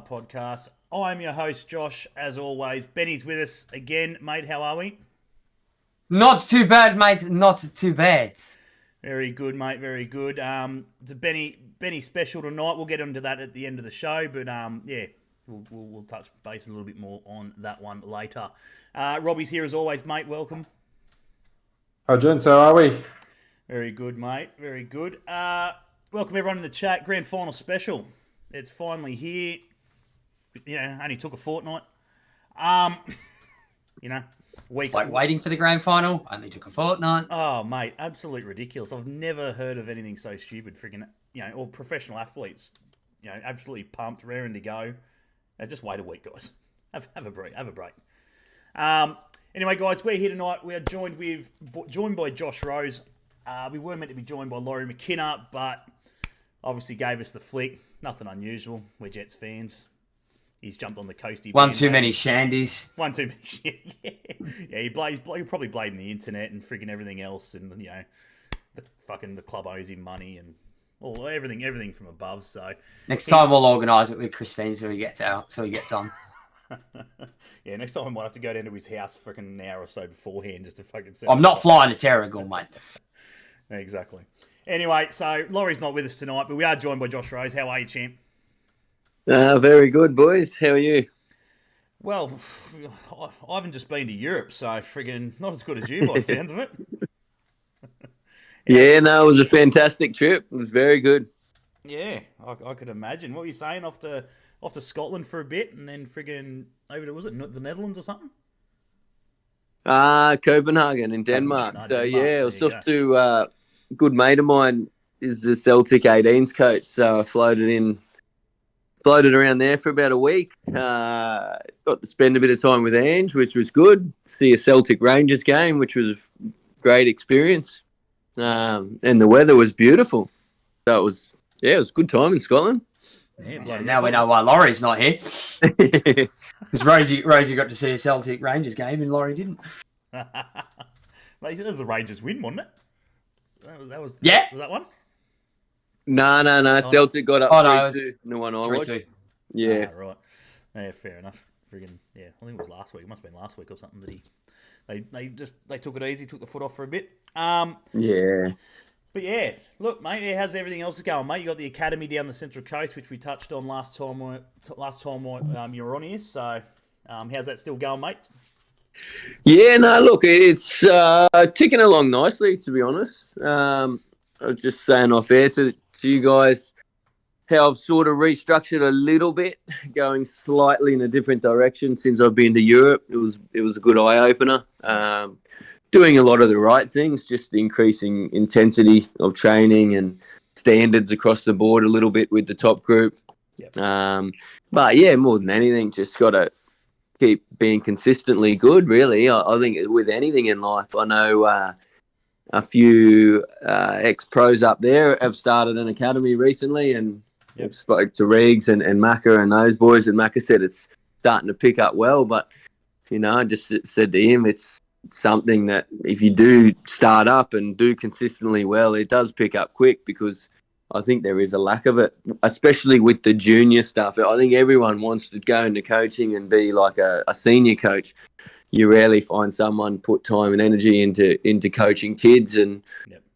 Podcast. I'm your host, Josh, as always. Benny's with us again. Mate, how are we? Not too bad, mate. Not too bad. Very good, mate. Very good. It's a Benny special tonight. We'll get into that at the end of the show, but yeah, we'll touch base a little bit more on that one later. Robbie's here as always, mate. Welcome. Hi, gents. How are we? Very good, mate. Very good. Welcome everyone in the chat. Grand final special. It's finally here. You know, only took a fortnight. Week. It's like waiting for the grand final. Only took a fortnight. Oh, mate, absolutely ridiculous. I've never heard of anything so stupid. Freaking, all professional athletes, absolutely pumped, raring to go. Just wait a week, guys. Have a break. Anyway, guys, we're here tonight. We are joined by Josh Rose. We were meant to be joined by Laurie McKenna, but obviously gave us the flick. Nothing unusual. We're Jets fans. He's jumped on the coastie. One too many shandies. One too many. Yeah. He'll probably blame the internet and freaking everything else, and the club owes him money and everything from above. So next time we'll organise it with Christine so he gets on. Yeah, next time I might have to go down to his house freaking an hour or so beforehand just to fucking. I'm not flying to Terrigal, mate. Exactly. Anyway, so Laurie's not with us tonight, but we are joined by Josh Rose. How are you, champ? Very good, boys. How are you? Well, I haven't just been to Europe, so friggin' not as good as you by the sounds of it. Yeah, no, it was a fantastic trip. It was very good. Yeah, I could imagine. What were you saying? Off to Scotland for a bit, and then friggin' over to, was it the Netherlands or something? Copenhagen in Denmark. Denmark. So yeah, I was off to a good mate of mine is the Celtic 18s coach, so I floated around there for about a week. Got to spend a bit of time with Ange, which was good. See a Celtic Rangers game, which was a great experience. And the weather was beautiful. So it was a good time in Scotland. Yeah, now we know why Laurie's not here. Because Rosie got to see a Celtic Rangers game and Laurie didn't. That was the Rangers win, wasn't it? That was yeah. Was that one? No. Celtic got up 3-2 in the one I watched. 3-2. Yeah. Right. Yeah, fair enough. Friggin' yeah. I think it was last week. It must have been last week or something that they took it easy, took the foot off for a bit. Yeah. But yeah, look, mate. How's everything else going, mate? You got the academy down the Central Coast, which we touched on last time you were on here. So, how's that still going, mate? Yeah. No. Look, it's ticking along nicely, to be honest. I was just saying off air to you guys how I've sort of restructured a little bit, going slightly in a different direction since I've been to Europe. It was a good eye opener. Doing a lot of the right things, just increasing intensity of training and standards across the board a little bit with the top group. Yep. But yeah, more than anything, just got to keep being consistently good. Really, I think with anything in life, I know. A few ex-pros up there have started an academy recently, and I've spoke to Reegs and Macca and those boys, and Macca said it's starting to pick up well. But, I just said to him, it's something that if you do start up and do consistently well, it does pick up quick, because I think there is a lack of it, especially with the junior stuff. I think everyone wants to go into coaching and be like a senior coach. You rarely find someone put time and energy into coaching kids, and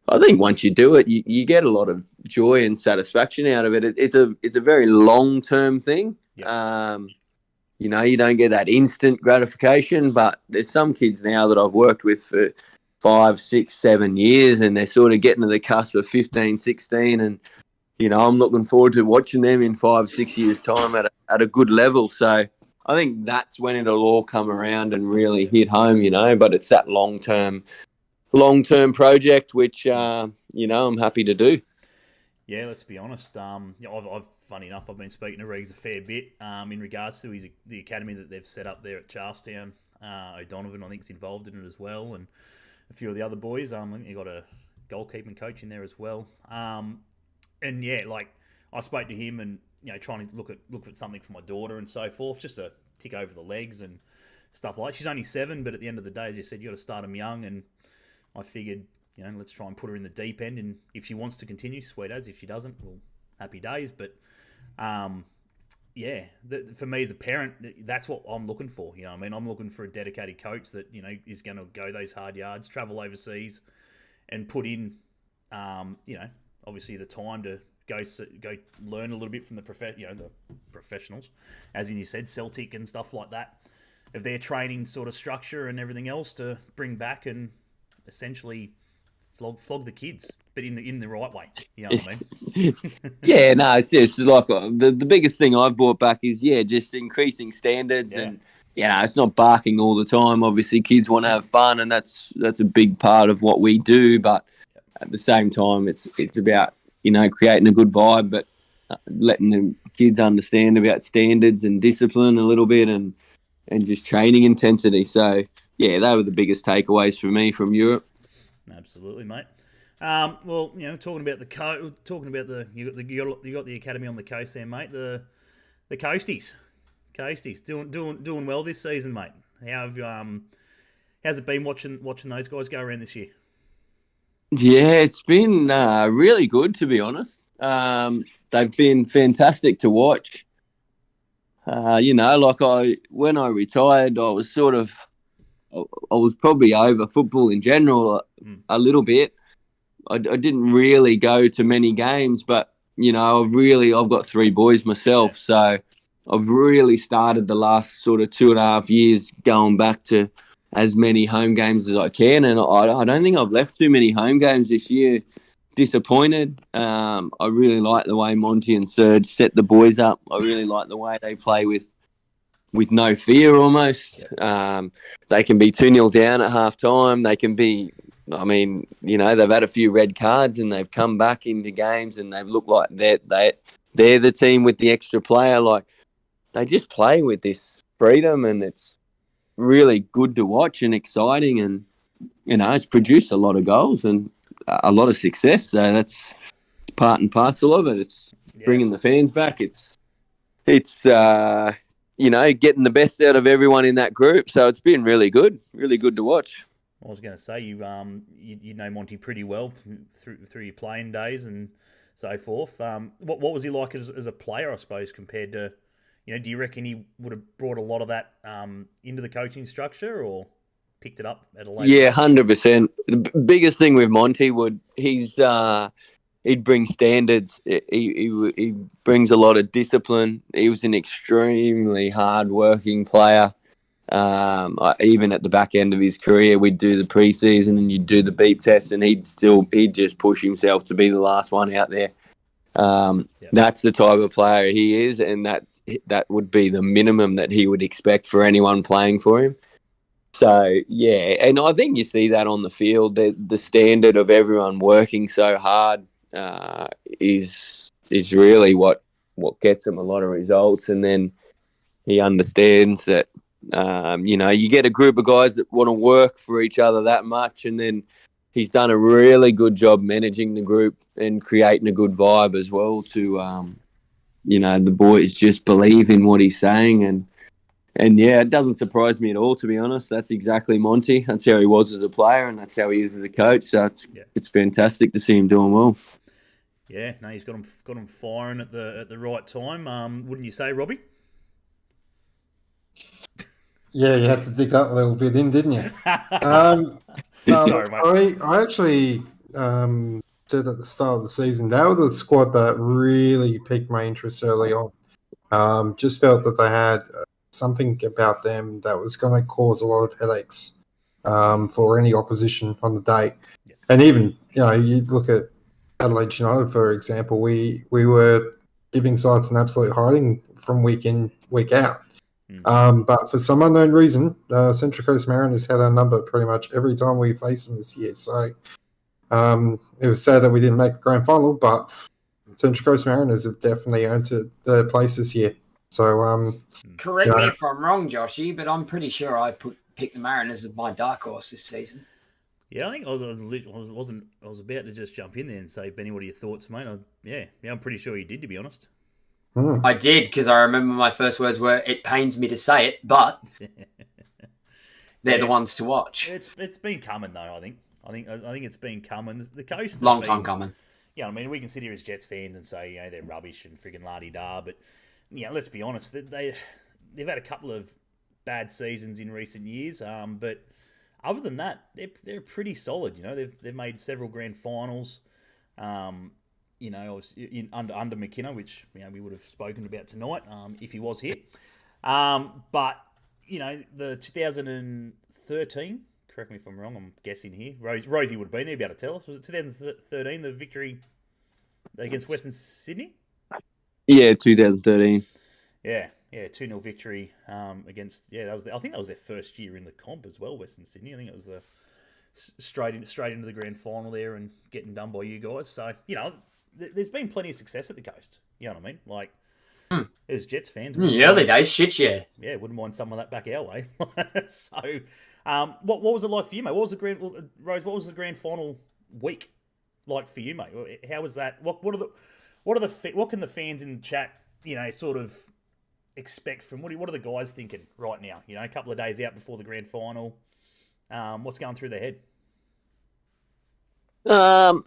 I think once you do it, you get a lot of joy and satisfaction out of it. It's a very long term thing. Yep. You don't get that instant gratification, but there's some kids now that I've worked with for 5, 6, 7 years, and they're sort of getting to the cusp of 15, 16, and I'm looking forward to watching them in 5, 6 years time at a good level. So I think that's when it'll all come around and really hit home, but it's that long-term project, which, I'm happy to do. Yeah, let's be honest. Funny enough, I've been speaking to Reegs a fair bit in regards to the academy that they've set up there at Charlestown. O'Donovan, I think, is involved in it as well, and a few of the other boys. I think you got a goalkeeping coach in there as well. And yeah, like I spoke to him and trying to look at something for my daughter and so forth, just to tick over the legs and stuff like that. She's only 7, but at the end of the day, as you said, you got to start them young. And I figured, let's try and put her in the deep end. And if she wants to continue, sweet as. If she doesn't, well, happy days. But yeah, for me as a parent, that's what I'm looking for. You know, what I mean, I'm looking for a dedicated coach that is going to go those hard yards, travel overseas, and put in, obviously the time to go learn a little bit from the the professionals, as you said, Celtic and stuff like that, of their training sort of structure and everything else to bring back and essentially flog the kids, but in the right way. You know what I mean? Yeah, no, it's just like the biggest thing I've brought back is just increasing standards and it's not barking all the time. Obviously, kids want to have fun, and that's a big part of what we do. But at the same time, it's about creating a good vibe, but letting the kids understand about standards and discipline a little bit, and just training intensity. So yeah, they were the biggest takeaways for me from Europe. Absolutely, mate. Well, talking about you got the academy on the coast there, mate. The Coasties doing well this season, mate. How's it been watching those guys go around this year? Yeah, it's been really good, to be honest. They've been fantastic to watch. When I retired, I was probably over football in general a little bit. I didn't really go to many games, but I've got 3 boys myself, so I've really started the last sort of 2.5 years going back to as many home games as I can, and I don't think I've left too many home games this year. Disappointed. I really like the way Monty and Serge set the boys up. I really like the way they play with no fear almost. They can be 2-0 down at half time. They can be, they've had a few red cards and they've come back into games and they've looked like they're the team with the extra player. Like, they just play with this freedom, and it's really good to watch and exciting, and it's produced a lot of goals and a lot of success. So that's part and parcel of it. It's bringing the fans back. It's getting the best out of everyone in that group. So it's been really good to watch. I was going to say, you know Monty pretty well through your playing days and so forth. What was he like as a player, I suppose, compared to, do you reckon he would have brought a lot of that into the coaching structure, or picked it up at a later? Yeah, 100%. The biggest thing with Monty he'd bring standards. He brings a lot of discipline. He was an extremely hard-working player. Even at the back end of his career, we'd do the pre-season and you'd do the beep test, and he'd just push himself to be the last one out there. That's the type of player he is, and that would be the minimum that he would expect for anyone playing for him. So, yeah, and I think you see that on the field. The standard of everyone working so hard is really what gets him a lot of results. And then he understands that, you get a group of guys that want to work for each other that much, and then he's done a really good job managing the group and creating a good vibe as well to, the boys just believe in what he's saying. And yeah, it doesn't surprise me at all, to be honest. That's exactly Monty. That's how he was as a player, and that's how he is as a coach. So it's fantastic to see him doing well. Yeah, no, he's got him firing at the right time. Wouldn't you say, Robbie? Yeah, you had to dig that a little bit in, didn't you? Sorry, mate. I actually said at the start of the season, they were the squad that really piqued my interest early on. Just felt that they had something about them that was going to cause a lot of headaches for any opposition on the day. Yeah. And even, you look at Adelaide United, for example, we were giving sides an absolute hiding from week in, week out. But for some unknown reason, Central Coast Mariners had our number pretty much every time we faced them this year. So it was sad that we didn't make the grand final, but Central Coast Mariners have definitely earned the place this year. So correct me if I'm wrong, Joshy, but I'm pretty sure I picked the Mariners as my dark horse this season. Yeah, I think I was about to just jump in there and say, Benny, what are your thoughts, mate? I'm pretty sure you did, to be honest. I did, because I remember my first words were, "It pains me to say it, but they're the ones to watch." It's been coming though. I think it's been coming. The coast long time coming. Yeah, we can sit here as Jets fans and say they're rubbish and friggin' la-di-da, but let's be honest, they've had a couple of bad seasons in recent years, but other than that, they're pretty solid. They've made several grand finals. Under McKenna, which we would have spoken about tonight if he was here. But the 2013. Correct me if I'm wrong. I'm guessing here. Rosie would have been there. Be able to tell us. Was it 2013 the victory against Western Sydney? Yeah, 2013. Yeah, 2-0 victory against. Yeah, I think that was their first year in the comp as well. Western Sydney. I think it was the straight into the grand final there and getting done by you guys. So there's been plenty of success at the coast. You know what I mean? Like, as Jets fans, the early days, shit, yeah. Yeah, wouldn't mind some of that back our way. So, what was it like for you, mate? Rose, what was the grand final week like for you, mate? How was that? What can the fans in the chat, sort of expect from what are the guys thinking right now? A couple of days out before the grand final. What's going through their head? Well,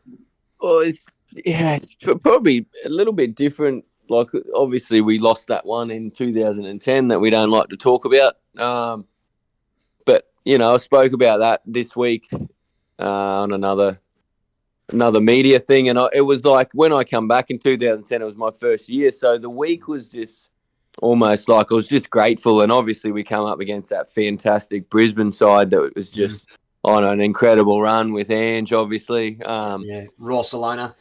it's probably a little bit different. Like, obviously, we lost that one in 2010 that we don't like to talk about. But I spoke about that this week on another media thing, and it was like when I come back in 2010, it was my first year, so the week was just almost like I was just grateful. And obviously, we come up against that fantastic Brisbane side that was just on an incredible run with Ange, obviously. Raw Salona.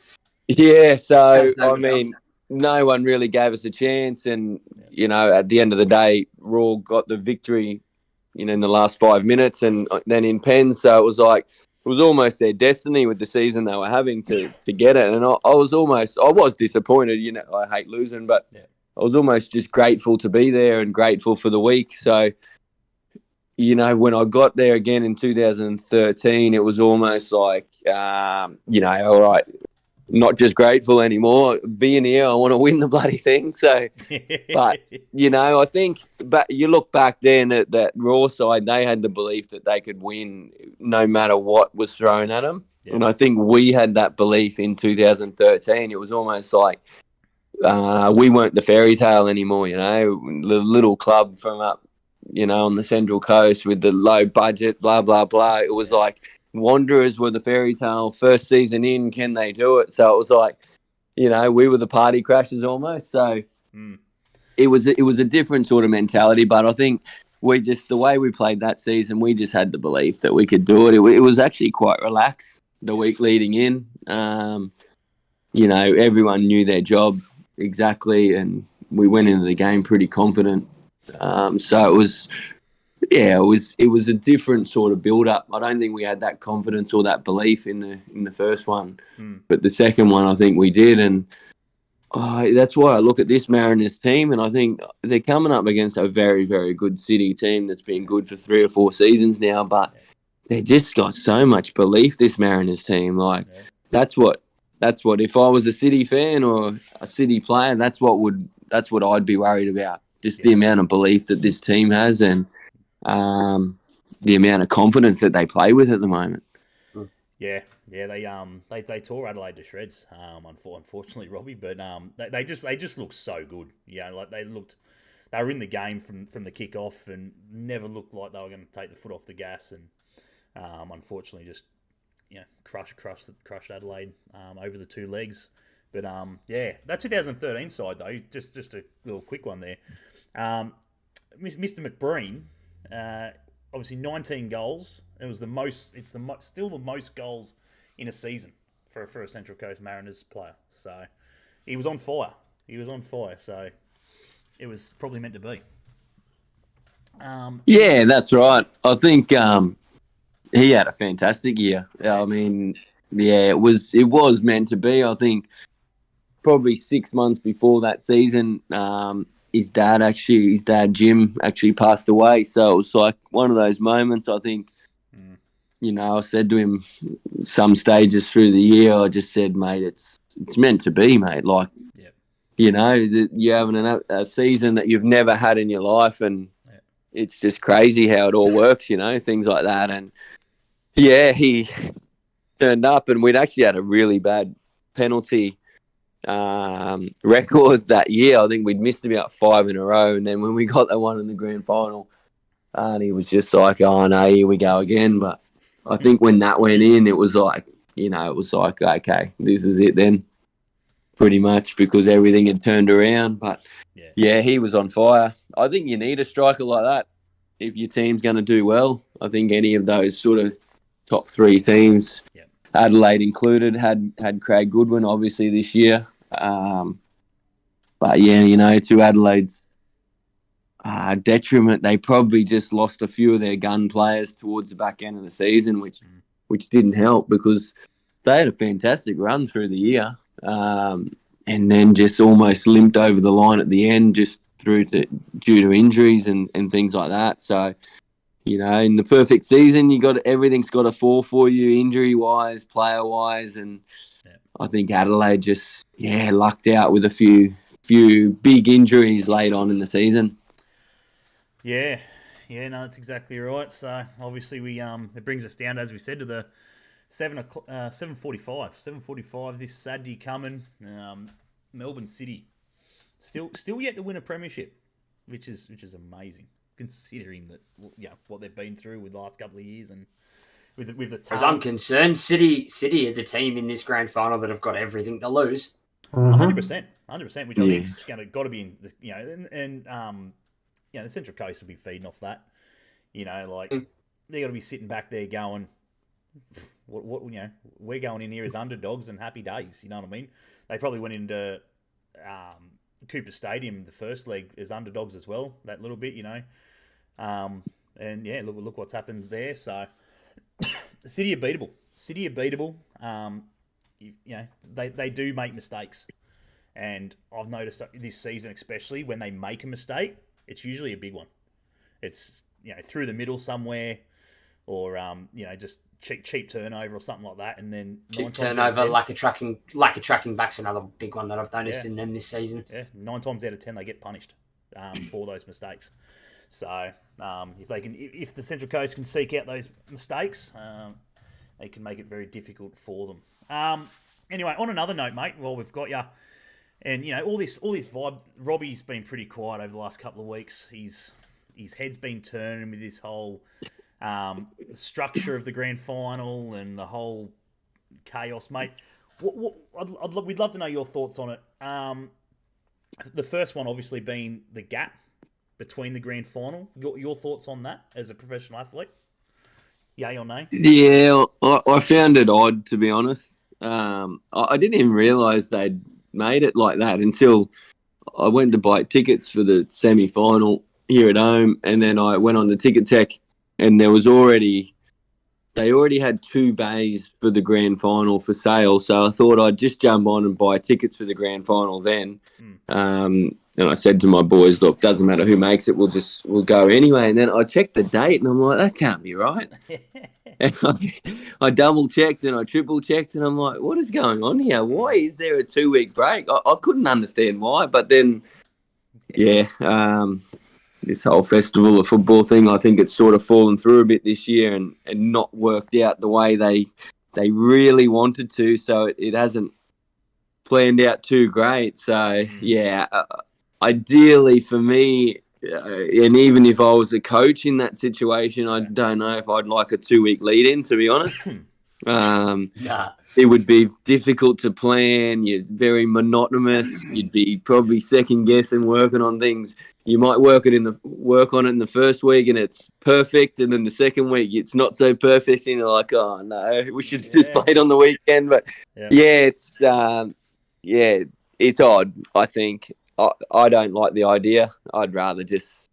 Yeah, so I mean, no one really gave us a chance, and at the end of the day, Raw got the victory, in the last 5 minutes, and then in pens. So it was almost their destiny with the season they were having to get it. And I was disappointed. I hate losing, but I was almost just grateful to be there and grateful for the week. So, when I got there again in 2013, it was almost like, all right, not just grateful anymore. Being here, I want to win the bloody thing. So, but, I think, but you look back then at that Raw side, they had the belief that they could win no matter what was thrown at them. Yeah. And I think we had that belief in 2013. It was almost like we weren't the fairy tale anymore, the little club from up, on the Central Coast with the low budget, blah, blah, blah. It was like, Wanderers were the fairy tale first season in. Can they do it? So it was like, we were the party crashers almost. So it was a different sort of mentality. But I think the way we played that season, we just had the belief that we could do it. It was actually quite relaxed the week leading in. Everyone knew their job exactly, and we went into the game pretty confident. So it was. Yeah, it was a different sort of build-up. I don't think we had that confidence or that belief in the first one, but the second one I think we did, and that's why I look at this Mariners team, and I think they're coming up against a very, very good City team that's been good for 3 or 4 seasons now, but they just got so much belief, this Mariners team. Like, that's what if I was a City fan or a City player, that's what I'd be worried about. Just the amount of belief that this team has, and the amount of confidence that they play with at the moment. Yeah, they tore Adelaide to shreds. Unfortunately, Robbie, but they just look so good. Like they were in the game from the kick off and never looked like they were going to take the foot off the gas, and unfortunately just crushed Adelaide over the 2 legs. But that 2013 side though, just a little quick one there. Mr. McBreen. Obviously 19 goals. It was still the most goals in a season for a Central Coast Mariners player. So he was on fire. So it was probably meant to be. Yeah, that's right. I think he had a fantastic year. I mean, it was meant to be. I think probably 6 months before that season, his dad Jim actually passed away. So it was like one of those moments. I think, I said to him some stages through the year, I just said, mate, it's meant to be, mate. Like, you're having a season that you've never had in your life, and it's just crazy how it all works, things like that. And he turned up, and we'd actually had a really bad penalty record that year. I think we'd missed about 5 in a row, and then when we got that one in the grand final, and he was just like, "Oh no, here we go again." But I think when that went in, it was like, okay, this is it then, pretty much, because everything had turned around. But yeah, he was on fire. I think you need a striker like that if your team's going to do well. I think any of those sort of top 3 teams, Adelaide included, had Craig Goodwin obviously this year. But yeah, to Adelaide's detriment, they probably just lost a few of their gun players towards the back end of the season, which didn't help, because they had a fantastic run through the year, and then just almost limped over the line at the end, just due to injuries and things like that. So, in the perfect season, everything's got to fall for you, injury wise, player wise, and I think Adelaide just lucked out with a few big injuries late on in the season. Yeah, no, that's exactly right. So obviously it brings us down, as we said, to the 7:45 this Saturday coming. Melbourne City still yet to win a premiership, which is amazing considering that what they've been through with the last couple of years, and with the as I'm concerned, City are the team in this grand final that have got everything to lose. 100%, which I think's got to be in the Central Coast will be feeding off that. They got to be sitting back there going, what we're going in here as underdogs and happy days. You know what I mean? They probably went into Cooper Stadium the first leg as underdogs as well, that little bit, and look what's happened there. So City are beatable. They do make mistakes, and I've noticed this season especially, when they make a mistake, it's usually a big one. It's through the middle somewhere, or just cheap turnover or something like that, and then cheap turnover, lack of tracking back's another big one that I've noticed in them this season. Yeah, 9 times out of 10 they get punished for those mistakes. So if the Central Coast can seek out those mistakes, they can make it very difficult for them. Anyway, on another note, mate, while we've got you, and all this vibe, Robbie's been pretty quiet over the last couple of weeks. His head's been turning with this whole structure of the grand final and the whole chaos, mate. We'd love to know your thoughts on it. The first one obviously being the gap between the grand final. Your thoughts on that as a professional athlete? Yay or nay? Yeah, I found it odd, to be honest. I didn't even realise they'd made it like that until I went to buy tickets for the semi-final here at home, and then I went on the Ticket Tech, and they already had 2 bays for the grand final for sale. So I thought I'd just jump on and buy tickets for the grand final then. And I said to my boys, look, doesn't matter who makes it, we'll go anyway. And then I checked the date, and I'm like, that can't be right. And I double checked and I triple checked, and I'm like, what is going on here? Why is there a 2-week break? I couldn't understand why, but then, this whole festival of football thing, I think it's sort of fallen through a bit this year and not worked out the way they really wanted to. So it hasn't planned out too great. So ideally for me, and even if I was a coach in that situation, I don't know if I'd like a 2-week lead in, to be honest. It would be difficult to plan. You're very monotonous. You'd be probably second guessing, working on things. You might work on it in the first week and it's perfect, and then the second week it's not so perfect, and you're like, oh no, we should just play it on the weekend. But it's odd. I think I don't like the idea. I'd rather just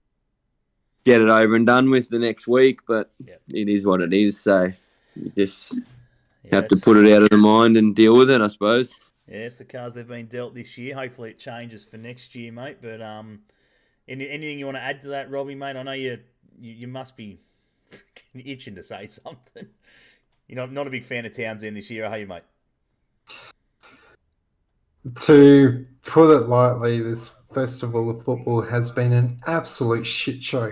get it over and done with the next week. But it is what it is. So you just have to put it out of the mind and deal with it, I suppose. Yeah, it's the cards they've been dealt this year. Hopefully it changes for next year, mate. But anything you want to add to that, Robbie, mate? I know you must be freaking itching to say something. You're not a big fan of Townsend this year, are you, mate? To put it lightly, this festival of football has been an absolute shit show.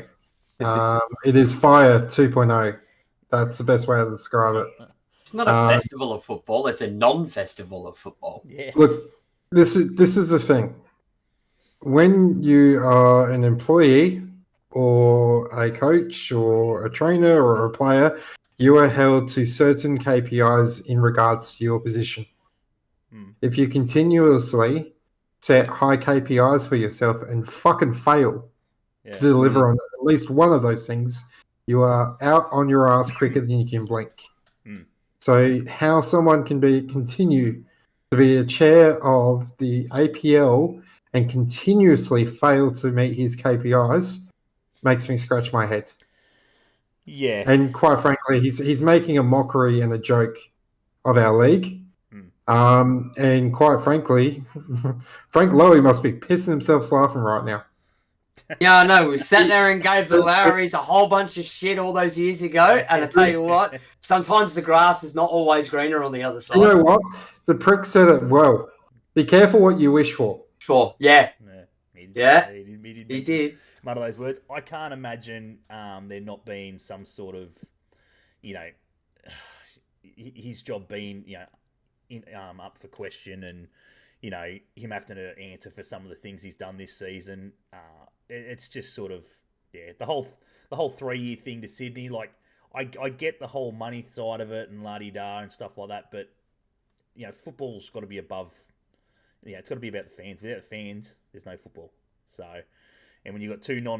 It is Fire 2.0. That's the best way to describe it. It's not a festival of football. It's a non-festival of football. Yeah. Look, This is the thing. When you are an employee or a coach or a trainer or a player, you are held to certain KPIs in regards to your position. If you continuously set high KPIs for yourself and fucking fail to deliver on at least one of those things, you are out on your ass quicker than you can blink. So how someone can continue to be a chair of the APL and continuously fail to meet his KPIs makes me scratch my head. Yeah. And quite frankly, he's making a mockery and a joke of our league. And quite frankly, Frank Lowy must be pissing himself laughing right now. Yeah, I know. We sat there and gave the Lowrys a whole bunch of shit all those years ago. And I tell you what, sometimes the grass is not always greener on the other side. You know what? The prick said it well. Be careful what you wish for. Sure. Yeah. He did. One of those words. I can't imagine there not being some sort of, his job being, up for question, and him having to answer for some of the things he's done this season. It's just sort of the whole 3-year thing to Sydney. Like I get the whole money side of it and la-di-da and stuff like that, but football's got to be above. It's got to be about the fans. Without the fans, there's no football. So, and when you've got two to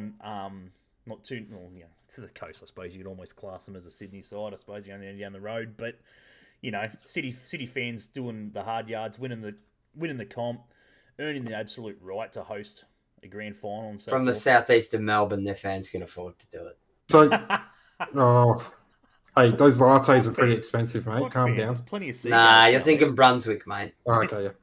the coast, I suppose you could almost class them as a Sydney side. I suppose you're only down the road, but City fans doing the hard yards, winning the comp, earning the absolute right to host a grand final. And so from the southeast of Melbourne, their fans can afford to do it. So, hey, those lattes are pretty expensive, mate. Calm down. There's plenty of Nah, you're thinking Brunswick, mate. Oh, okay, yeah.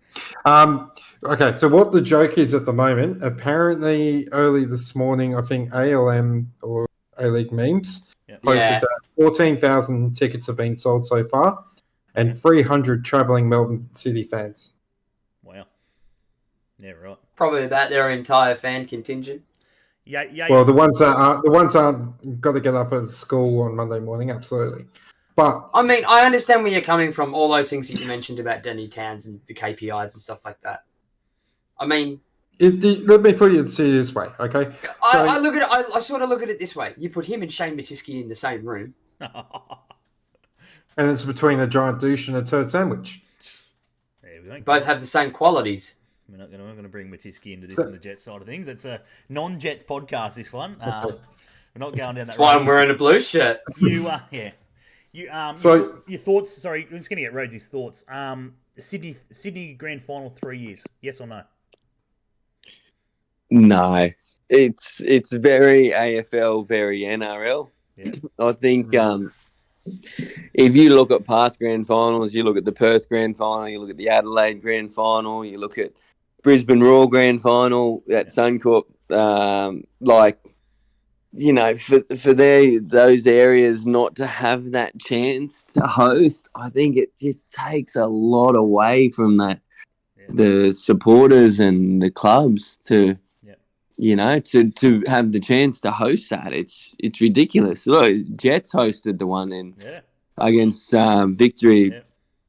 Okay, so what the joke is at the moment, apparently early this morning, I think ALM or A-League Memes posted that 14,000 tickets have been sold so far and 300 travelling Melbourne City fans. Wow. Yeah, right. Probably about their entire fan contingent. Yeah. Well, the ones that aren't got to get up at school on Monday morning, absolutely. But I mean, I understand where you're coming from. All those things that you mentioned about Danny Towns and the KPIs and stuff like that. I mean, let me put it this way, okay? I look at it. I sort of look at it this way. You put him and Shane Matiski in the same room, and it's between a giant douche and a turd sandwich. Yeah, both have the same qualities. We're not going to bring Matiski into this on the Jets side of things. It's a non-Jets podcast. This one. We're not going down that. That's why I'm wearing a blue shirt. You are, yeah. So your thoughts? Sorry, I'm just going to get Rosie's thoughts. Sydney Grand Final 3 years. Yes or no? No, it's very AFL, very NRL. Yeah. I think if you look at past Grand Finals, you look at the Perth Grand Final, you look at the Adelaide Grand Final, you look at Brisbane Royal Grand Final at Suncorp, for those areas not to have that chance to host, I think it just takes a lot away from that the supporters and the clubs to to have the chance to host that. It's ridiculous. Look, Jets hosted the one against Victory,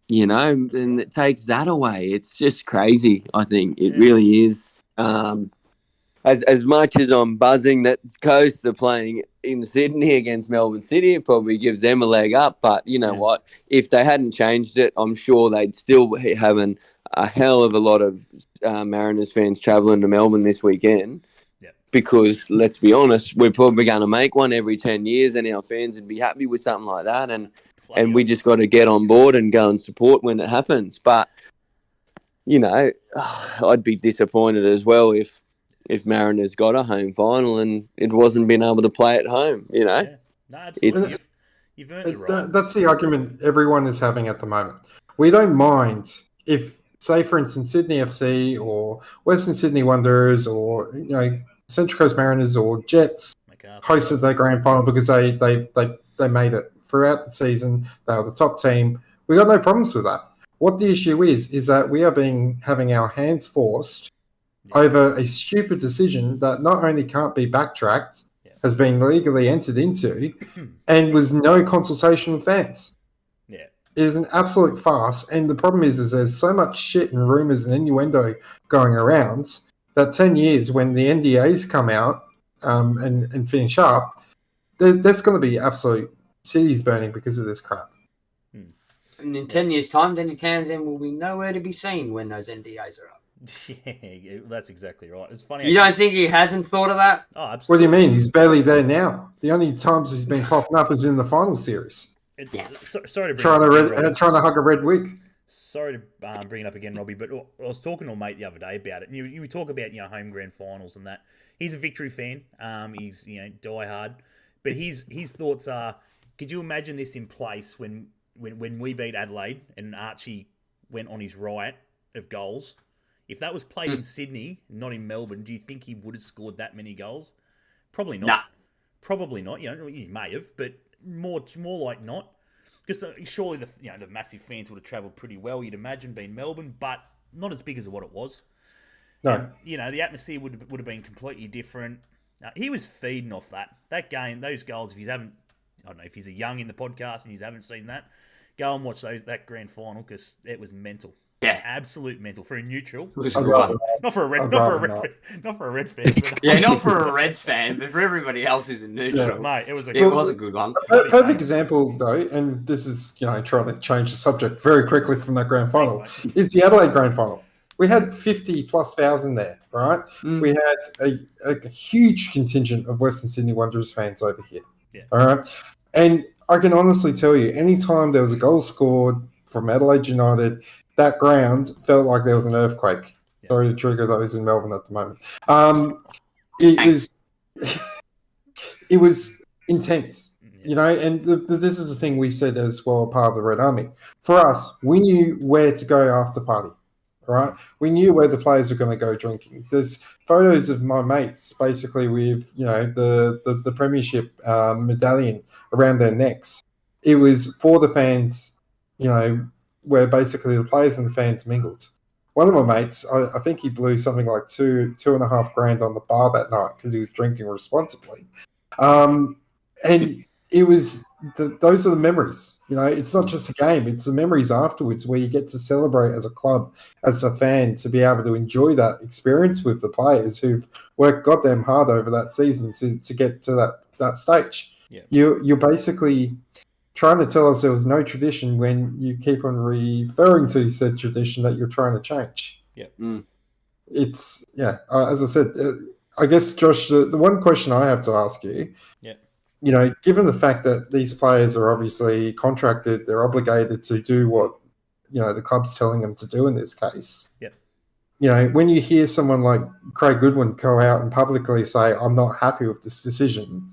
and it takes that away. It's just crazy. I think it really is. As much as I'm buzzing that Coast are playing in Sydney against Melbourne City, it probably gives them a leg up. But you know what? If they hadn't changed it, I'm sure they'd still be having a hell of a lot of Mariners fans travelling to Melbourne this weekend. Because let's be honest, we're probably going to make one every 10 years, and our fans would be happy with something like that. And we just got to get on board and go and support when it happens. But I'd be disappointed as well if Mariners got a home final and it wasn't being able to play at home, No, absolutely. You've earned it right. That's the argument everyone is having at the moment. We don't mind if, say, for instance, Sydney FC or Western Sydney Wanderers or, Central Coast Mariners or Jets hosted their grand final because they made it throughout the season. They were the top team. We got no problems with that. What the issue is that we are having our hands forced over a stupid decision that not only can't be backtracked, has been legally entered into, and was no consultation with fans. Yeah. is an absolute farce. And the problem is there's so much shit and rumours and innuendo going around that 10 years when the NDAs come out and finish up, there's going to be absolute cities burning because of this crap. And in 10 years' time, Danny Townsend will be nowhere to be seen when those NDAs are up. Yeah, that's exactly right. It's funny. You don't think he hasn't thought of that? Oh, absolutely. What do you mean? He's barely there now. The only times he's been popping up is in the final series. Sorry to bring trying to hug a red wig. Sorry to bring it up again, Robbie, but I was talking to a mate the other day about it. And you talk about home grand finals and that. He's a Victory fan. He's die hard, but his thoughts are: could you imagine this in place when we beat Adelaide and Archie went on his riot of goals? If that was played in Sydney, not in Melbourne, do you think he would have scored that many goals? Probably not. Nah. Probably not. He may have, but more like not. Because surely the massive fans would have travelled pretty well. You'd imagine being Melbourne, but not as big as what it was. No. And, the atmosphere would have been completely different. He was feeding off that game, those goals. If you haven't, I don't know if he's a young in the podcast and you haven't seen that, go and watch that grand final because it was mental. Yeah, absolute mental for a neutral. Not for a red fan. But yeah, not for a Reds fan, but for everybody else who's a neutral. Yeah, mate, it was a good one. Perfect example, though, and this is trying to change the subject very quickly from that grand final, is the Adelaide grand final. We had 50,000+ there, right? We had a huge contingent of Western Sydney Wanderers fans over here. Yeah. All right. And I can honestly tell you, anytime there was a goal scored from Adelaide United, that ground felt like there was an earthquake. Yeah. Sorry to trigger those in Melbourne at the moment. It was intense, and this is the thing we said as well, part of the Red Army. For us, we knew where to go after party, right? We knew where the players were going to go drinking. There's photos of my mates basically with, the premiership medallion around their necks. It was for the fans, where basically the players and the fans mingled. One of my mates, I think he blew something like $2.5 grand on the bar that night because he was drinking responsibly. And it was those are the memories. It's not just a game; it's the memories afterwards where you get to celebrate as a club, as a fan, to be able to enjoy that experience with the players who've worked goddamn hard over that season to get to that stage. Yeah. You're basically trying to tell us there was no tradition when you keep on referring to said tradition that you're trying to change. Yeah. It's, as I said, I guess, Josh, the one question I have to ask you, given the fact that these players are obviously contracted, they're obligated to do what, the club's telling them to do in this case. Yeah. When you hear someone like Craig Goodwin go out and publicly say, I'm not happy with this decision,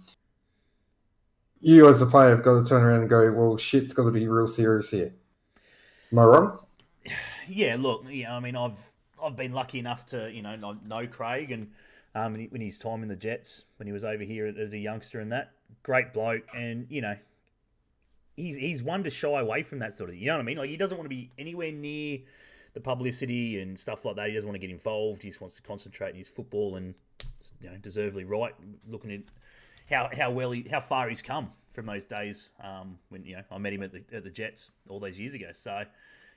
you as a player have got to turn around and go, well, shit's got to be real serious here. Am I wrong? Yeah, look, I mean, I've been lucky enough to, know Craig and when his time in the Jets, when he was over here as a youngster and that, great bloke. And, he's one to shy away from that sort of thing. You know what I mean? Like, he doesn't want to be anywhere near the publicity and stuff like that. He doesn't want to get involved. He just wants to concentrate in his football and, deservedly right, looking at how far he's come from those days when I met him at the Jets all those years ago. So,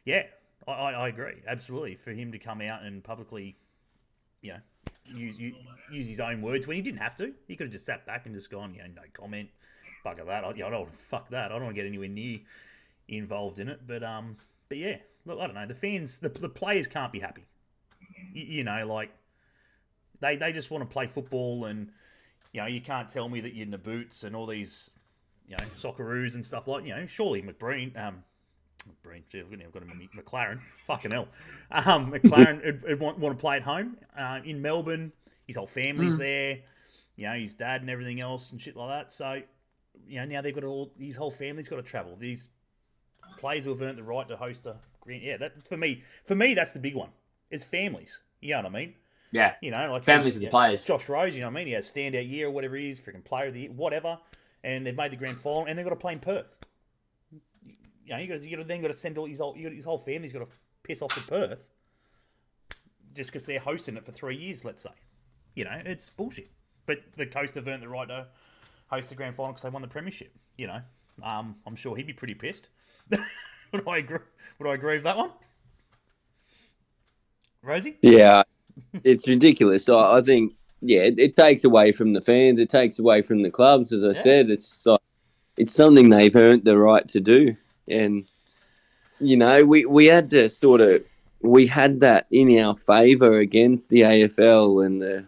yeah, I agree absolutely for him to come out and publicly, use his own words when he didn't have to. He could have just sat back and just gone, no comment, fuck that. I don't fuck that. I don't want to get anywhere near involved in it. But yeah, look, I don't know. The fans, the players can't be happy. Like they just want to play football and. You can't tell me that you're in the boots and all these, Socceroos and stuff like, surely McLaren, gee, I've got him in McLaren, fucking hell. McLaren would want to play at home in Melbourne. His whole family's there, his dad and everything else and shit like that. So, now they've got his whole family's got to travel. These players who have earned the right to host that for me, that's the big one. It's families. You know what I mean? Yeah. Like families of the players. Josh Rose, you know what I mean? He has standout year or whatever he is, freaking player of the year, whatever. And they've made the grand final and they've got to play in Perth. You then got to send his whole family's got to piss off to Perth just because they're hosting it for 3 years, let's say. It's bullshit. But the Coast have earned the right to host the grand final because they won the premiership. I'm sure he'd be pretty pissed. Would I agree with that one? Rosie? Yeah, it's ridiculous. I think, it takes away from the fans. It takes away from the clubs. As I said, it's something they've earned the right to do. And, we had to we had that in our favour against the AFL and the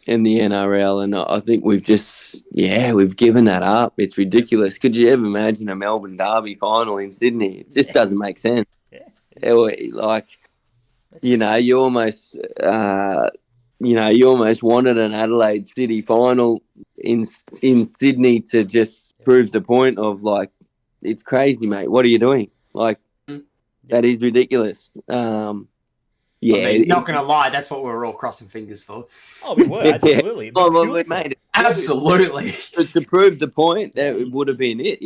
NRL. And I think we've given that up. It's ridiculous. Could you ever imagine a Melbourne Derby final in Sydney? It just doesn't make sense. You almost wanted an Adelaide City final in Sydney to just prove the point of, it's crazy, mate. What are you doing? That is ridiculous. Not going to lie, that's what we're all crossing fingers for. Oh, we were, absolutely. Well, mate, absolutely. To prove the point, that would have been it,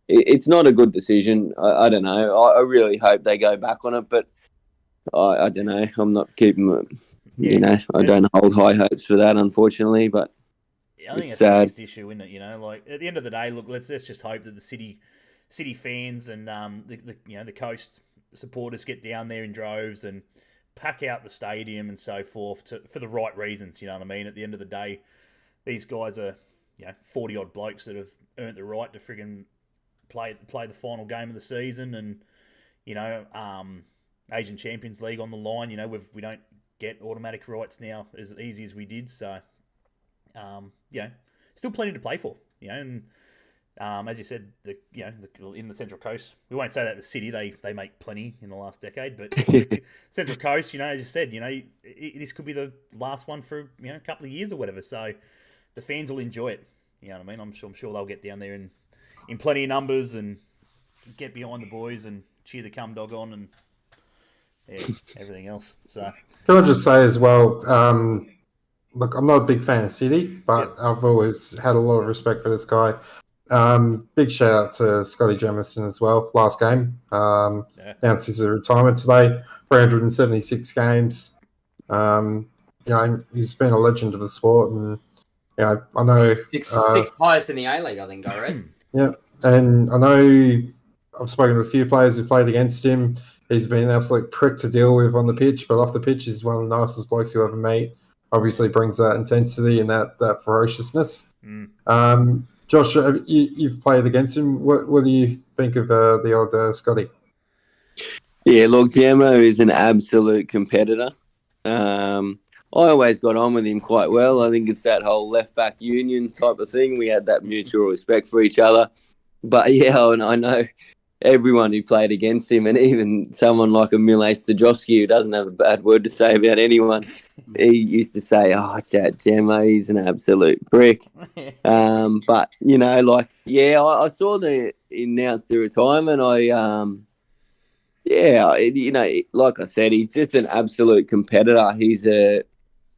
it's not a good decision. I don't know. I really hope they go back on it, but I don't know. I'm not keeping it. I don't hold high hopes for that, unfortunately. But I think it's the biggest issue, isn't it? At the end of the day, look, let's just hope that the city fans and the coast supporters get down there in droves and pack out the stadium and so forth for the right reasons. You know what I mean? At the end of the day, these guys are 40 odd blokes that have earned the right to friggin' play the final game of the season, and Asian Champions League on the line. We don't get automatic rights now as easy as we did. So, still plenty to play for. And as you said, in the Central Coast, we won't say that the city they make plenty in the last decade, but Central Coast, as you said, this could be the last one for a couple of years or whatever. So the fans will enjoy it. You know what I mean? I'm sure they'll get down there in plenty of numbers and get behind the boys and cheer the cum dog on and everything else. So can I just say as well, look, I'm not a big fan of City, but I've always had a lot of respect for this guy. Big shout out to Scotty Jamieson as well. Last game, announced his retirement today. 376 games. He's been a legend of the sport, and I know sixth highest in the A League, I think. I read. Yeah, and I know I've spoken to a few players who played against him. He's been an absolute prick to deal with on the pitch, but off the pitch, he's one of the nicest blokes you ever meet. Obviously, brings that intensity and that ferociousness. Josh, you've played against him. What do you think of the old Scotty? Yeah, look, Gemmo is an absolute competitor. I always got on with him quite well. I think it's that whole left-back union type of thing. We had that mutual respect for each other. But, and I know everyone who played against him, and even someone like a Mile Stajowski who doesn't have a bad word to say about anyone, he used to say, Gemmo, he's an absolute prick. But, I saw the announced the retirement. Like I said, he's just an absolute competitor.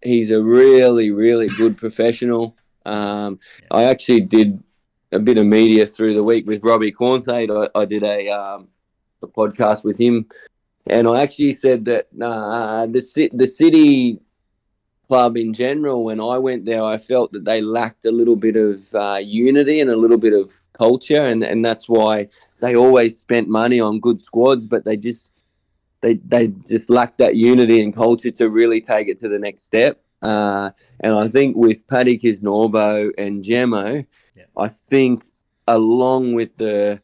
He's a really, really good professional. I actually did a bit of media through the week with Robbie Cornthade. I did a podcast with him, and I actually said that the City club in general, when I went there, I felt that they lacked a little bit of unity and a little bit of culture, and that's why they always spent money on good squads, but they just lacked that unity and culture to really take it to the next step. And I think with Paddy Kisnorbo and Gemmo, I think along with the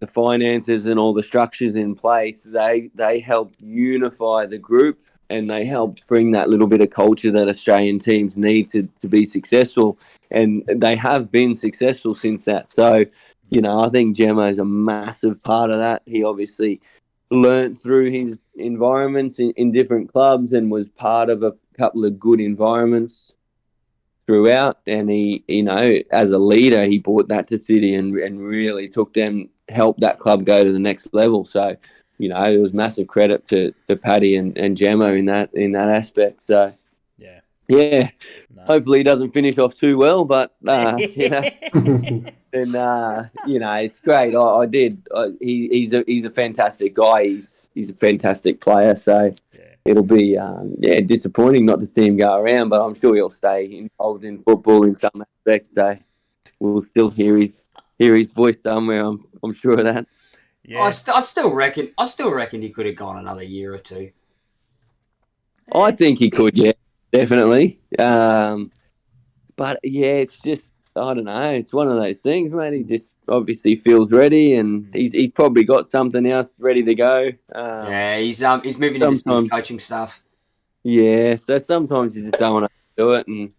finances and all the structures in place, they helped unify the group, and they helped bring that little bit of culture that Australian teams need to be successful. And they have been successful since that. So, I think Gemmo is a massive part of that. He obviously learnt through his environments in different clubs and was part of a couple of good environments throughout. And he, as a leader, he brought that to City and really helped that club go to the next level. So, it was massive credit to Paddy and Gemmo in that aspect. So, no. Hopefully he doesn't finish off too well, but and it's great. He's a fantastic guy. He's a fantastic player. So it'll be disappointing not to see him go around, but I'm sure he'll stay involved in football in some aspects. So we'll still hear hear his voice somewhere. I'm sure of that. Yeah, I still reckon he could have gone another year or two. I think he could, yeah, definitely. But yeah, it's just I don't know. It's one of those things, mate. He just obviously feels ready, and he's probably got something else ready to go. Yeah, he's moving into his sometimes- coaching stuff. Yeah, so sometimes you just don't want to do it, and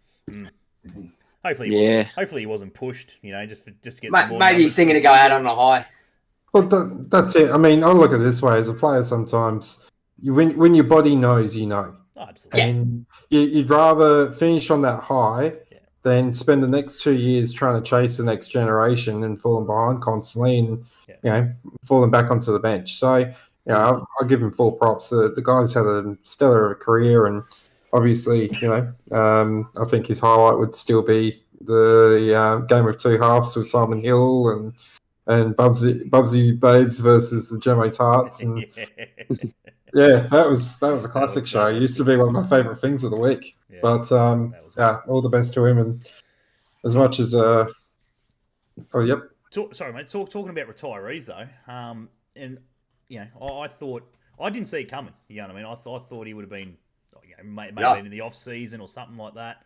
hopefully he wasn't pushed. Just to get some more Maybe he's numbers thinking for to go the out season. on a high. Well, that's it. I mean, I'll look at it this way. As a player, sometimes when your body knows, you know. Oh, absolutely. And you'd rather finish on that high Yeah. than spend the next 2 years trying to chase the next generation and falling behind constantly and, falling back onto the bench. So, I'll give him full props. The guy's had a stellar career, and obviously, I think his highlight would still be the game of two halves with Simon Hill and Bubsy Babes versus the Gemmo Tarts. And yeah, that was a classic show. It used to be one of my favourite things of the week. Yeah, But all the best to him. And as much as yep. Sorry, mate. Talking about retirees though, and I thought I didn't see it coming. You know what I mean? I thought he would have been, maybe been in the off season or something like that.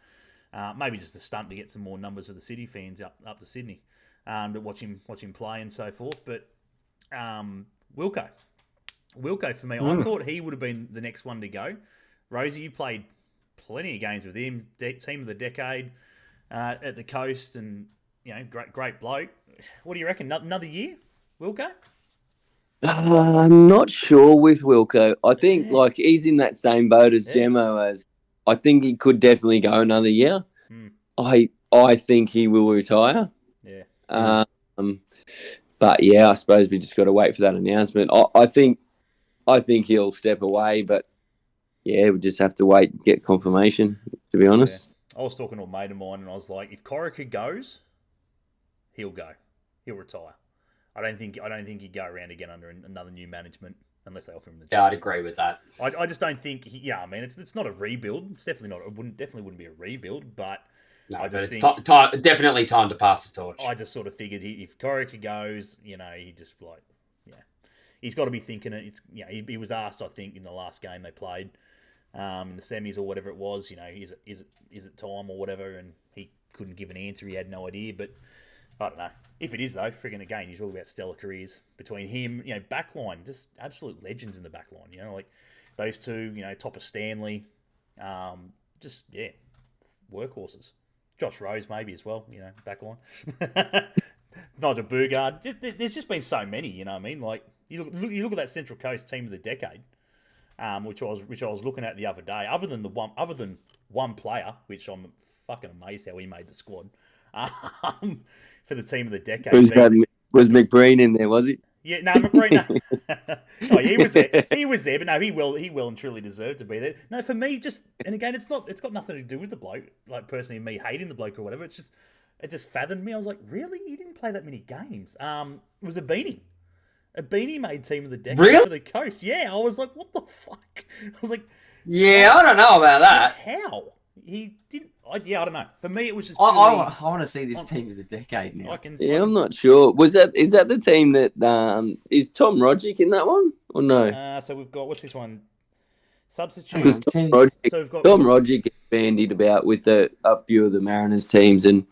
Maybe just a stunt to get some more numbers for the City fans up to Sydney, to watch him play and so forth. But Wilco for me, I thought he would have been the next one to go. Rosie, you played plenty of games with him, team of the decade at the coast, and great bloke. What do you reckon? Another year, Wilco? I'm not sure with Wilco. I think he's in that same boat as Gemmo. As I think he could definitely go another year. I think he will retire. Yeah. But yeah, I suppose we just got to wait for that announcement. I think he'll step away, but yeah, we just have to wait and get confirmation. To be honest, I was talking to a mate of mine, and I was like, if Corica goes, he'll go. He'll retire. I don't think he'd go around again under another new management unless they offer him the job. Yeah, I'd agree with that. I just don't think. I mean, it's not a rebuild. It's definitely not. Definitely wouldn't be a rebuild. But No, I just think definitely time to pass the torch. I just sort of figured if Corica goes, he just he's got to be thinking it. It's he was asked, I think, in the last game they played, in the semis or whatever it was. Is it time or whatever, and he couldn't give an answer. He had no idea, but. I don't know. If it is, though, friggin' again, you talk about stellar careers between him, backline, just absolute legends in the backline, like those two, top of Stanley, workhorses. Josh Rose, maybe as well, backline. Nigel Bugard. There's just been so many, you know what I mean? Like, you look at that Central Coast team of the decade, which I was looking at the other day, other than one player, which I'm fucking amazed how he made the squad. For the team of the decade. Was McBreen in there, was he? Yeah, no, McBreen. No. Oh, yeah, he was there. He was there, but no, he well and truly deserved to be there. No, for me, and again, it's got nothing to do with the bloke, like personally me hating the bloke or whatever. It just fathomed me. I was like, really? He didn't play that many games. It was a Beanie. A Beanie made team of the decade for the Coast. Yeah, I was like, what the fuck? I was like, yeah, I don't know about that. How? He didn't. I don't know. For me, it was just. I want to see this team of the decade now. I'm not sure. Is that the team that is Tom Rodgick in that one or no? So we've got what's this one? Substitute. Because Tom Rodgick gets bandied about with a few of the Mariners teams, and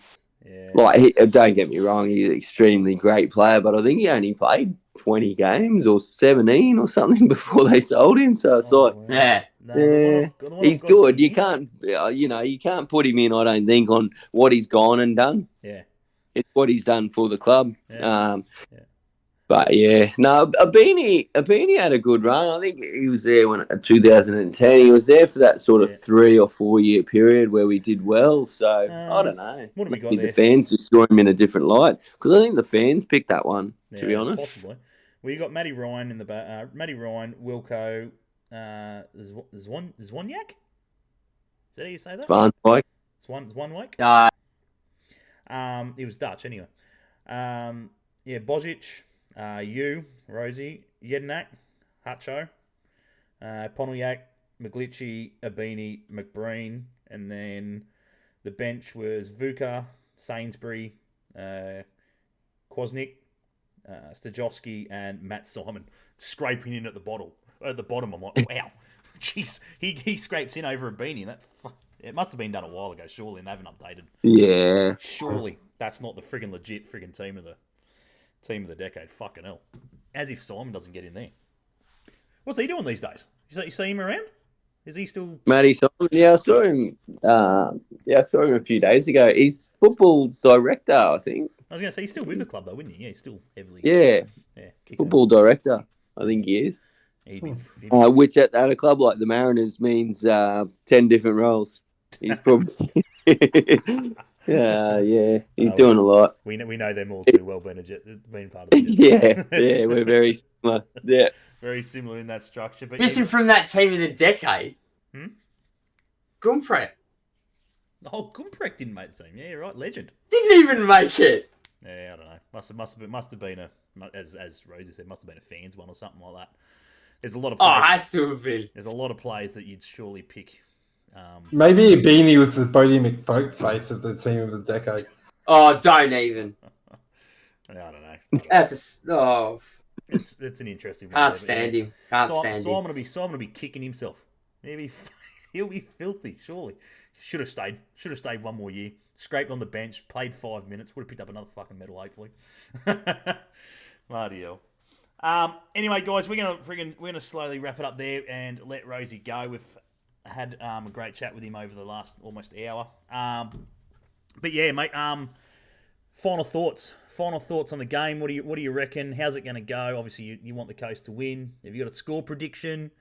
don't get me wrong, he's an extremely great player, but I think he only played 20 games or 17 or something before they sold him. So it's he's good. You can't, you can't put him in. I don't think on what he's gone and done. Yeah, it's what he's done for the club. Yeah. But yeah, no, Abini had a good run. I think he was there when 2010. He was there for that sort of 3 or 4 year period where we did well. So I don't know. What have we got Maybe there? the fans just saw him in a different light because I think the fans picked that one. To be honest, possibly. Well, you got Matty Ryan in the back. Matty Ryan, Wilco, Zwoniak. Is that how you say that? Zwanwijk. Zwanwijk. He was Dutch anyway. Bozic. You, Rosie, Jednak, Hutcho, Pontiac, McGlitchy, Abini, McBreen, and then the bench was Vuka, Sainsbury, Quaid, Kwasnick, Stajovski, and Matt Simon scraping in at the bottom. I'm like, wow, jeez, he scrapes in over a beanie. It must have been done a while ago, surely, and they haven't updated. Yeah. Surely that's not the friggin' legit friggin' team of the decade. Fucking hell. As if Simon doesn't get in there. What's he doing these days? You see him around? Is he still... Matty Simon, yeah, I saw him. I saw him a few days ago. He's football director, I think. I was going to say, he's still with the club, though, wouldn't he? Yeah, he's still heavily... Yeah, football director, I think he is. Which at a club like the Mariners means 10 different roles. He's probably... he's doing a lot. We know them all too well, being part of the Jet. yeah, we're very similar. Yeah. Very similar in that structure. But missing from that team of the decade. Gumprek. Oh, Gumprek didn't make the team. Yeah, right. Legend. Didn't even make it. Yeah, I don't know. Must have been as Rosie said, must have been a fans one or something like that. There's a lot of players. Has to have been. There's a lot of players that you'd surely pick. Maybe Beanie was the Bodie McBoat face of the team of the decade. Oh, don't even. I don't know. That's It's an interesting one. Can't stand him. Simon will be kicking himself. He'll be filthy, surely. Should have stayed one more year. Scraped on the bench, played 5 minutes, would have picked up another fucking medal, hopefully. Bloody hell. Anyway, guys, we're gonna slowly wrap it up there and let Rosie go. We've had a great chat with him over the last almost hour. But yeah, mate. Final thoughts on the game. What do you reckon? How's it going to go? Obviously, you want the Coast to win. Have you got a score prediction?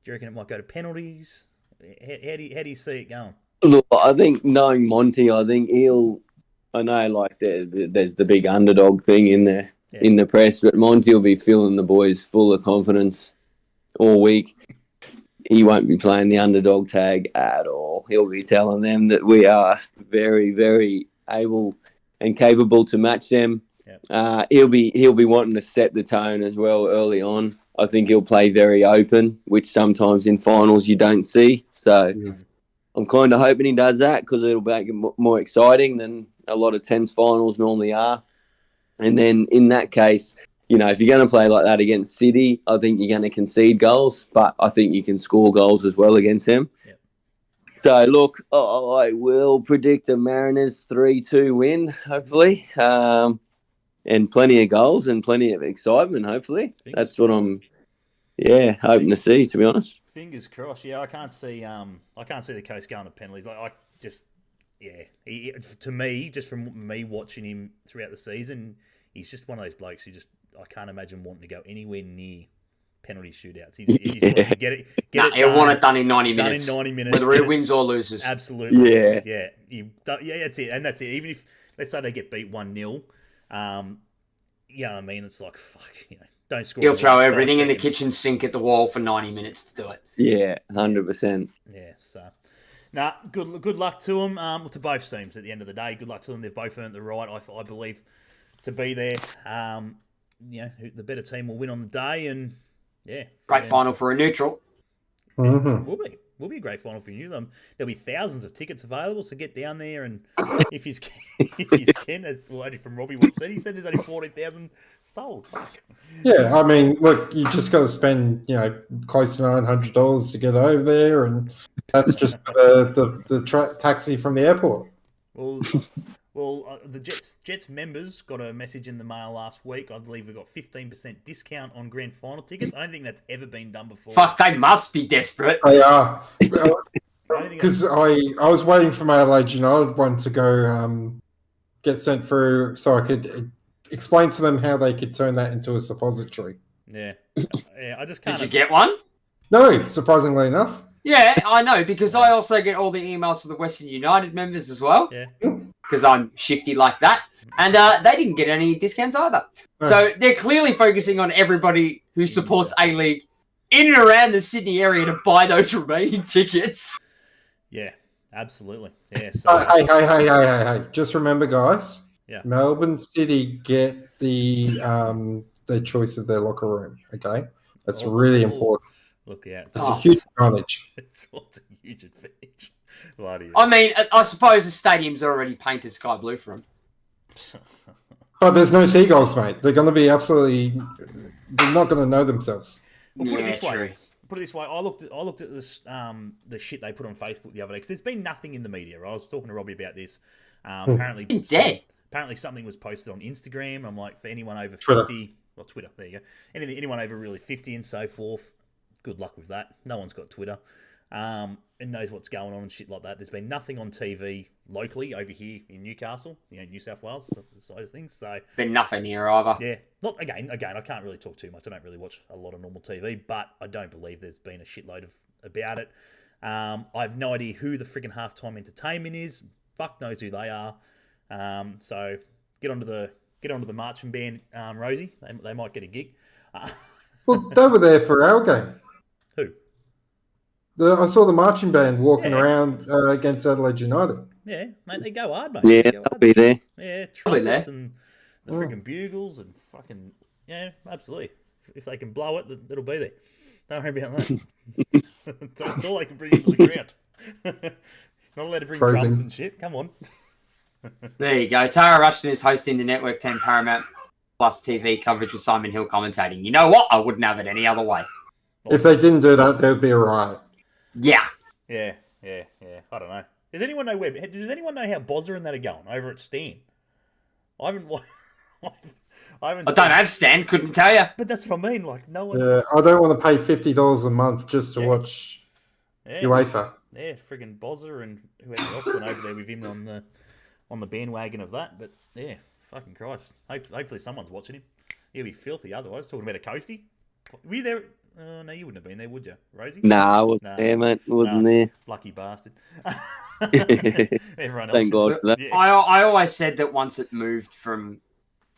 Do you reckon it might go to penalties? How do you see it going? Look, I think knowing Monty, I think I know like there's the big underdog thing in there in the press, but Monty will be filling the boys full of confidence all week. He won't be playing the underdog tag at all. He'll be telling them that we are very, very able and capable to match them. Yep. He'll be wanting to set the tone as well early on. I think he'll play very open, which sometimes in finals you don't see. So I'm kind of hoping he does that because it'll make it more exciting than a lot of 10s finals normally are. And then in that case, if you're going to play like that against City, I think you're going to concede goals, but I think you can score goals as well against them. Yep. So, look, I will predict a Mariners 3-2 win, hopefully, and plenty of goals and plenty of excitement, hopefully. That's what I'm, hoping to see, to be honest. Fingers crossed. Yeah, I can't see the Coast going to penalties. To me, just from me watching him throughout the season, he's just one of those blokes who I can't imagine wanting to go anywhere near penalty shootouts. He wants to get it he'll want it done in 90 minutes. Whether he wins or loses. Absolutely. Yeah. That's it. And that's it. Even if, let's say they get beat 1-0, you know what I mean? It's like, fuck, don't score. He'll throw everything in the kitchen sink at the wall for 90 minutes to do it. Yeah, 100%. Yeah, so... good luck to them, to both teams at the end of the day. Good luck to them. They've both earned the right, I believe, to be there. The better team will win on the day, and great final for a neutral. Mm-hmm. Will be a great final for you. There'll be thousands of tickets available, so get down there and if you can, as only from Robbie once said, he said there's only 14,000 sold. Fuck. Yeah, I mean, look, you just got to spend close to $900 to get over there, and that's just the taxi from the airport. Well, the Jets members got a message in the mail last week. I believe we got 15% discount on grand final tickets. I don't think that's ever been done before. Fuck, they must be desperate. They are. Because I was waiting for my Adelaide United one to go get sent through so I could explain to them how they could turn that into a suppository. Yeah. I just can't. Did you get one? No, surprisingly enough. Yeah, I know, because I also get all the emails for the Western United members as well. Yeah. Because I'm shifty like that. And they didn't get any discounts either. Oh. So they're clearly focusing on everybody who supports A-League in and around the Sydney area to buy those remaining tickets. Yeah, absolutely. Yeah. So... Hey. Just remember, guys. Yeah. Melbourne City get the choice of their locker room, okay? That's really important. Look out. It's a huge advantage. It's a huge advantage. Bloody I mean, I suppose the stadium's already painted sky blue for them. But there's no seagulls, mate. They're going to be absolutely. They're not going to know themselves. Well, put it this way. True. Put it this way. I looked at this the shit they put on Facebook the other day because there's been nothing in the media. Right? I was talking to Robbie about this. Apparently, dead. Apparently, something was posted on Instagram. I'm like, for anyone over Twitter. 50, well, Twitter. There you go. Anyone over really 50 and so forth. Good luck with that. No one's got Twitter. And knows what's going on and shit like that. There's been nothing on TV locally over here in Newcastle, New South Wales side of things. So Been nothing here either. yeah, not again. I can't really talk too much. I don't really watch a lot of normal TV, but I don't believe there's been a shitload about it. I have no idea who the friggin' halftime entertainment is. Fuck knows who they are. So get onto the marching band, Rosie. They might get a gig. Well, they were there for our game. Who? I saw the marching band walking around against Adelaide United. Yeah, mate, they go hard, mate. Yeah, They go I'll hard. be there. Yeah, Probably trumpets there. and the friggin' bugles and fucking absolutely. If they can blow it, it'll be there. Don't worry about that. That's all they can bring into the ground. Not allowed to bring Frozen. drums and shit. Come on. There you go. Tara Rushton is hosting the Network 10 Paramount Plus TV coverage with Simon Hill commentating. You know what? I wouldn't have it any other way. If they didn't do that, there'd be a riot. Yeah. Yeah. I don't know. Does anyone know how Bozza and that are going over at Stan? I haven't. I I don't have Stan, couldn't tell you. But that's what I mean. Like no one. Yeah, I don't want to pay $50 a month just to watch UEFA. Yeah, friggin' Bozza and whoever else went over there with him on the bandwagon of that. But yeah, fucking Christ. Hopefully someone's watching him. He'll be filthy otherwise. Talking about a coastie. Were you there? No, you wouldn't have been there, would you, Rosie? Nah, I wasn't there, mate. Wasn't there. Lucky bastard. Everyone else. Thank God for that. Yeah. I always said that once it moved from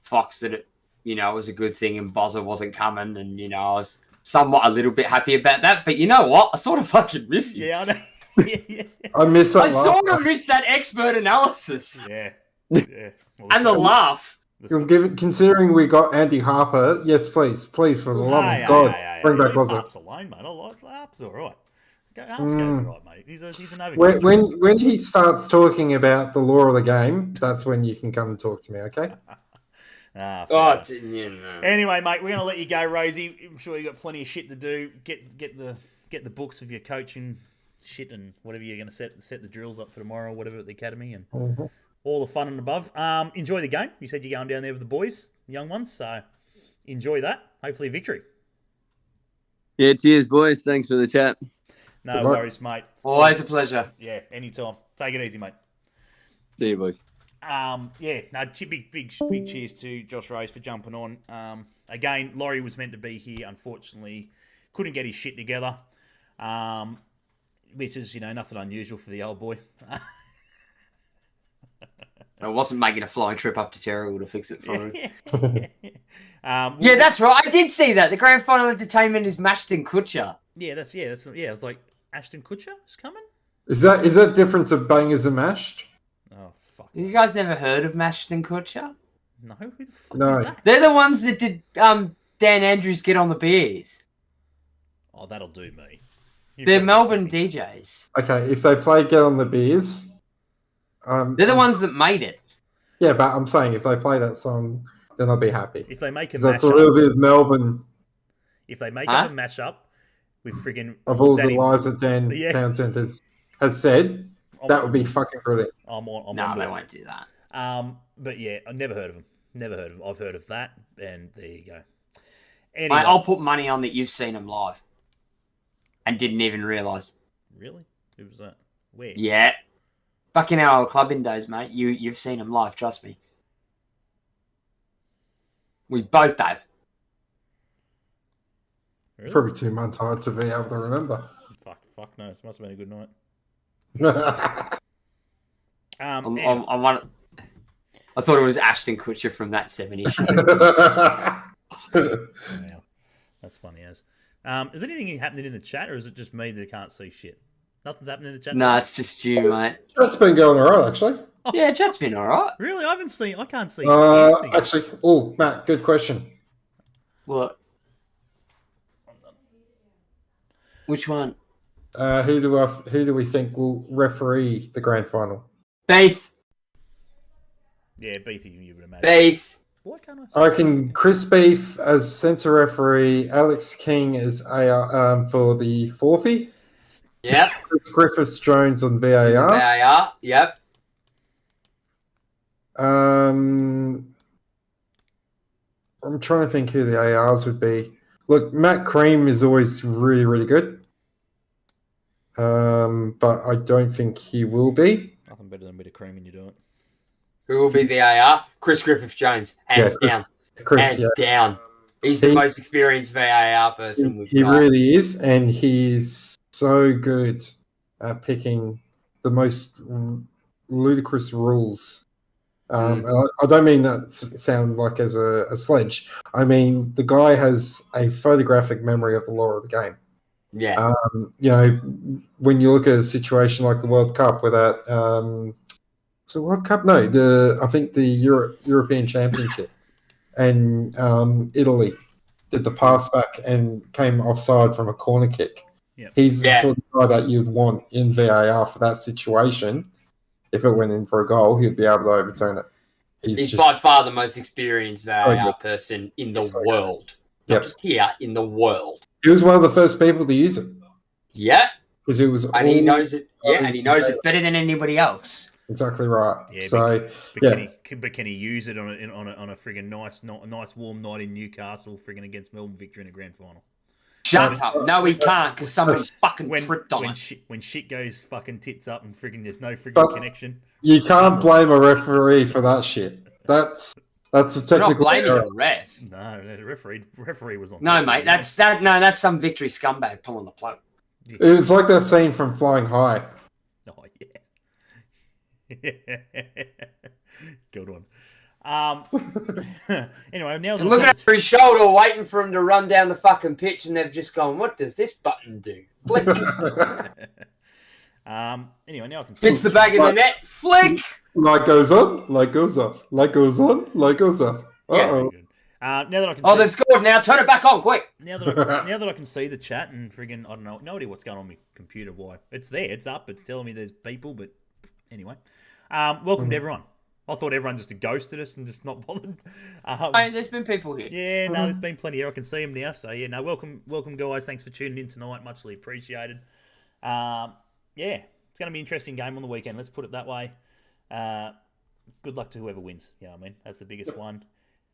Fox that it was a good thing and Bozza wasn't coming and, I was somewhat a little bit happy about that. But you know what? I sort of fucking miss you. Yeah, I know. Yeah. I miss that. I sort of miss that expert analysis. Yeah. Well, And the laugh. Considering we got Andy Harper, yes, please, for the love of God, bring back Bozza. Harp's alone, mate. I like Harp's all right. Harp's goes all right, mate. He's an over. When he starts talking about the law of the game, that's when you can come and talk to me, okay? Anyway, mate, we're going to let you go, Rosie. I'm sure you got plenty of shit to do. Get the books of your coaching shit and whatever you're going to set the drills up for tomorrow, or whatever at the academy, and all the fun and above. Enjoy the game. You said you're going down there with the boys, the young ones, so enjoy that. Hopefully, a victory. Yeah, cheers, boys. Thanks for the chat. No worries, mate. Always a pleasure. Yeah, anytime. Take it easy, mate. See you, boys. Big cheers to Josh Rose for jumping on. Again, Laurie was meant to be here. Unfortunately, couldn't get his shit together, which is nothing unusual for the old boy. I wasn't making a flying trip up to Terrigal to fix it for him. Yeah, that's right. I did see that. The grand final entertainment is Ashton Kutcher. That's I was like, Ashton Kutcher is coming. Is that different to Bangers and Mashed? Oh fuck! You guys never heard of Ashton Kutcher? No, who the fuck No. is that? They're the ones that did Dan Andrews Get on the Beers. Oh, that'll do me. They're Melbourne DJs. Okay, if they play Get on the Beers, They're the ones that made it. yeah, but I'm saying if they play that song, then I'll be happy. If they make a 'Cause that's a mashup, little bit of Melbourne if they make up a mashup with friggin' of all the Danny's- lies that Dan Yeah. Townsend has said. That would be fucking brilliant. I'm on No, board. they won't do that. But yeah, I've never heard of him. I've heard of that, and there you go. Mate, Anyway, I'll put money on that you've seen them live and didn't even realise. really? Who was that? Where? Yeah. Back in our clubbing days, mate, you've seen them live, trust me. We both have. Really? Probably 2 months hard to be able to remember. Fuck no. It must have been a good night. I thought it was Ashton Kutcher from that 70s show. Wow. That's funny as. Is anything happening in the chat, or is it just me that can't see shit? Nothing's happening in the chat. Nah, it's just you, mate. That's been going alright, actually. Yeah, chat's been alright. Really, I can't see. anything. Actually, Matt, good question. What? Which one? Who do we think will referee the grand final? Beef. Yeah, Beathy, you would imagine. Beef. Why can't I? I reckon Chris Beef as centre referee, Alex King as AR, for the forfeit. Yep. Chris Griffiths Jones on VAR. VAR. Yep. I'm trying to think who the ARs would be. Look, Matt Cream is always really, really good. But I don't think he will be. Nothing better than a bit of cream when you do it. Who will be VAR? Chris Griffith Jones. Hands down. Hands down. He's the most experienced VAR person we've got. He really is, and he's so good at picking the most ludicrous rules. And I don't mean that sound like as a sledge. I mean, the guy has a photographic memory of the law of the game. Yeah. You know, when you look at a situation like the World Cup where that was it World Cup? No, I think the European Championship, and Italy did the pass back and came offside from a corner kick. Yep. He's the sort of guy that you'd want in VAR for that situation. If it went in for a goal, he'd be able to overturn it. He's by far the most experienced VAR person in the world. Not just here, in the world. He was one of the first people to use it. Yeah. Because it was, and he knows it. Yeah, and he knows it better than anybody else. Exactly right. Yeah, so, but can he use it on a friggin' nice warm night in Newcastle, friggin' against Melbourne victory in a grand final? Shut up! No, he can't because someone fucking tripped on it. When shit goes fucking tits up and friggin' there's no friggin' connection. You can't blame a referee for that shit. That's a technical. We're not blaming the ref. No, the referee was on. No, mate, that's some victory scumbag pulling the plug. It was like that scene from Flying High. Oh yeah. Good one. Anyway, now looking over his shoulder, waiting for him to run down the fucking pitch, and they've just gone, "What does this button do?" Flick. Anyway, now I can. Hits the back of the net. Flick. Light goes on. Light goes off. Light goes on. Light goes off. Uh-oh. Now that I can. Oh, they've scored now. Turn it back on, quick. Now that I can see the chat and friggin' I don't know, no idea what's going on with my computer. Why it's there, it's up, it's telling me there's people, but anyway, welcome to everyone. I thought everyone just ghosted us and just not bothered. Hey, there's been people here. Yeah, no, there's been plenty here. I can see them now. So yeah, no, welcome guys. Thanks for tuning in tonight. Muchly appreciated. Yeah, it's going to be an interesting game on the weekend. Let's put it that way. Good luck to whoever wins. You know what I mean? That's the biggest one.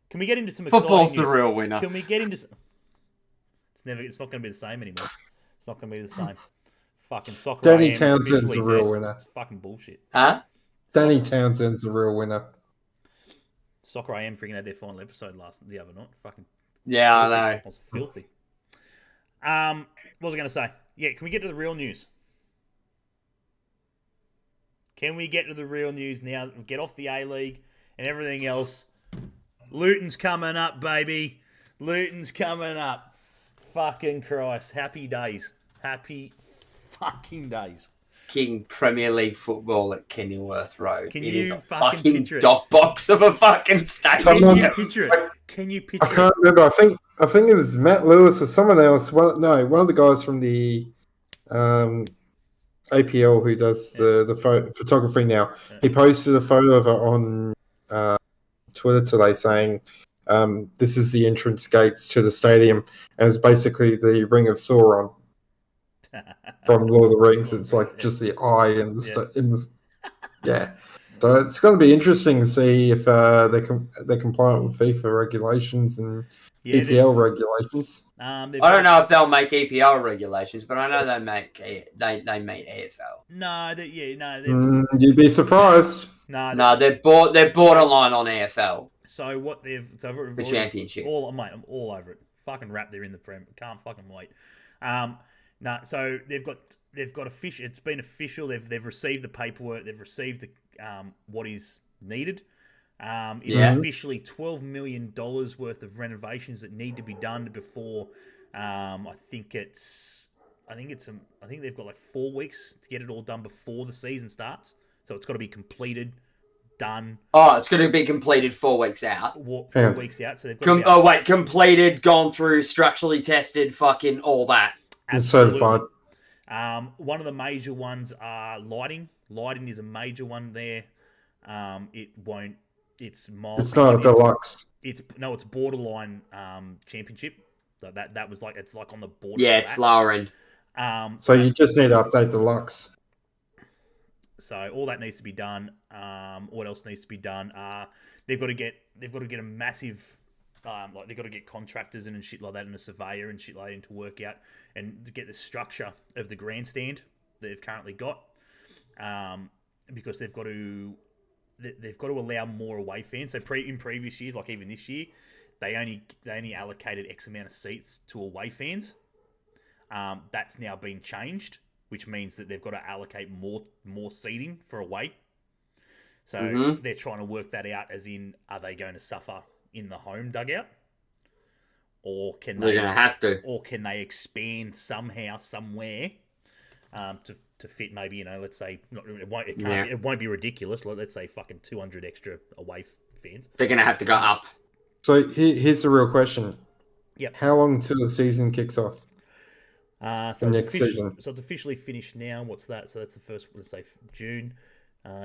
Can we get into some exciting Football's news? the real winner. Can we get into some... It's not going to be the same anymore. It's not going to be the same. Fucking soccer. Danny Townsend's a real winner. It's fucking bullshit. Huh? Danny Townsend's a real winner. Soccer AM freaking had their final episode the other night. Fucking yeah, filthy. I know. It was filthy. What was I going to say? Yeah, can we get to the real news? Can we get to the real news now? Get off the A-League and everything else. Luton's coming up, baby. Luton's coming up. Fucking Christ. Happy days. Happy fucking days. King Premier League football at Kenilworth Road. Can it you is a fucking picture it? dog box of a fucking stadium. Can you picture it? Can you picture it? I can't remember. I think it was Matt Lewis or someone else. One of the guys from the APL who does the photography now. He posted a photo of it on Twitter today saying this is the entrance gates to the stadium, and it's basically the Ring of Sauron from Lord of the Rings. It's like just the eye in the yeah. So it's going to be interesting to see if they're compliant with FIFA regulations and EPL regulations. I don't know if they'll make EPL regulations, but I know they meet AFL. No, you'd be surprised. No, they're borderline on AFL. So what they've the championship. I'm all over it. Fucking rap. They're in the Prem. Can't fucking wait. So they've got official. It's been official. They've received the paperwork. They've received the what is needed. Officially $12 million worth of renovations that need to be done before. I think they've got like 4 weeks to get it all done before the season starts. So it's got to be completed, done. Oh, it's going to be completed 4 weeks out. 4 weeks out. So they've got completed, gone through, structurally tested, fucking all that. Absolutely. So fun. One of the major ones are lighting. Lighting is a major one there. It's my It's not a opinion, deluxe. It's borderline championship. So that was like it's like on the border. Yeah, of it's that. lower end. So you just need to update deluxe. So all that needs to be done. What else needs to be done? They've got to get a massive, like they've got to get contractors in and shit like that, and a surveyor and shit like that in to work out and to get the structure of the grandstand that they've currently got, because they've got to allow more away fans. So in previous years, like even this year, they only allocated X amount of seats to away fans. That's now been changed, which means that they've got to allocate more seating for away. So they're trying to work that out, as in, are they going to suffer in the home dugout, or can They're going to have to, or can they expand somehow, somewhere, to fit maybe, let's say it won't be ridiculous. Let's say fucking 200 extra away fans. They're going to have to go up. So here's the real question. Yep. How long till the season kicks off? So next season. So it's officially finished now. What's that? So that's the first, let's say June,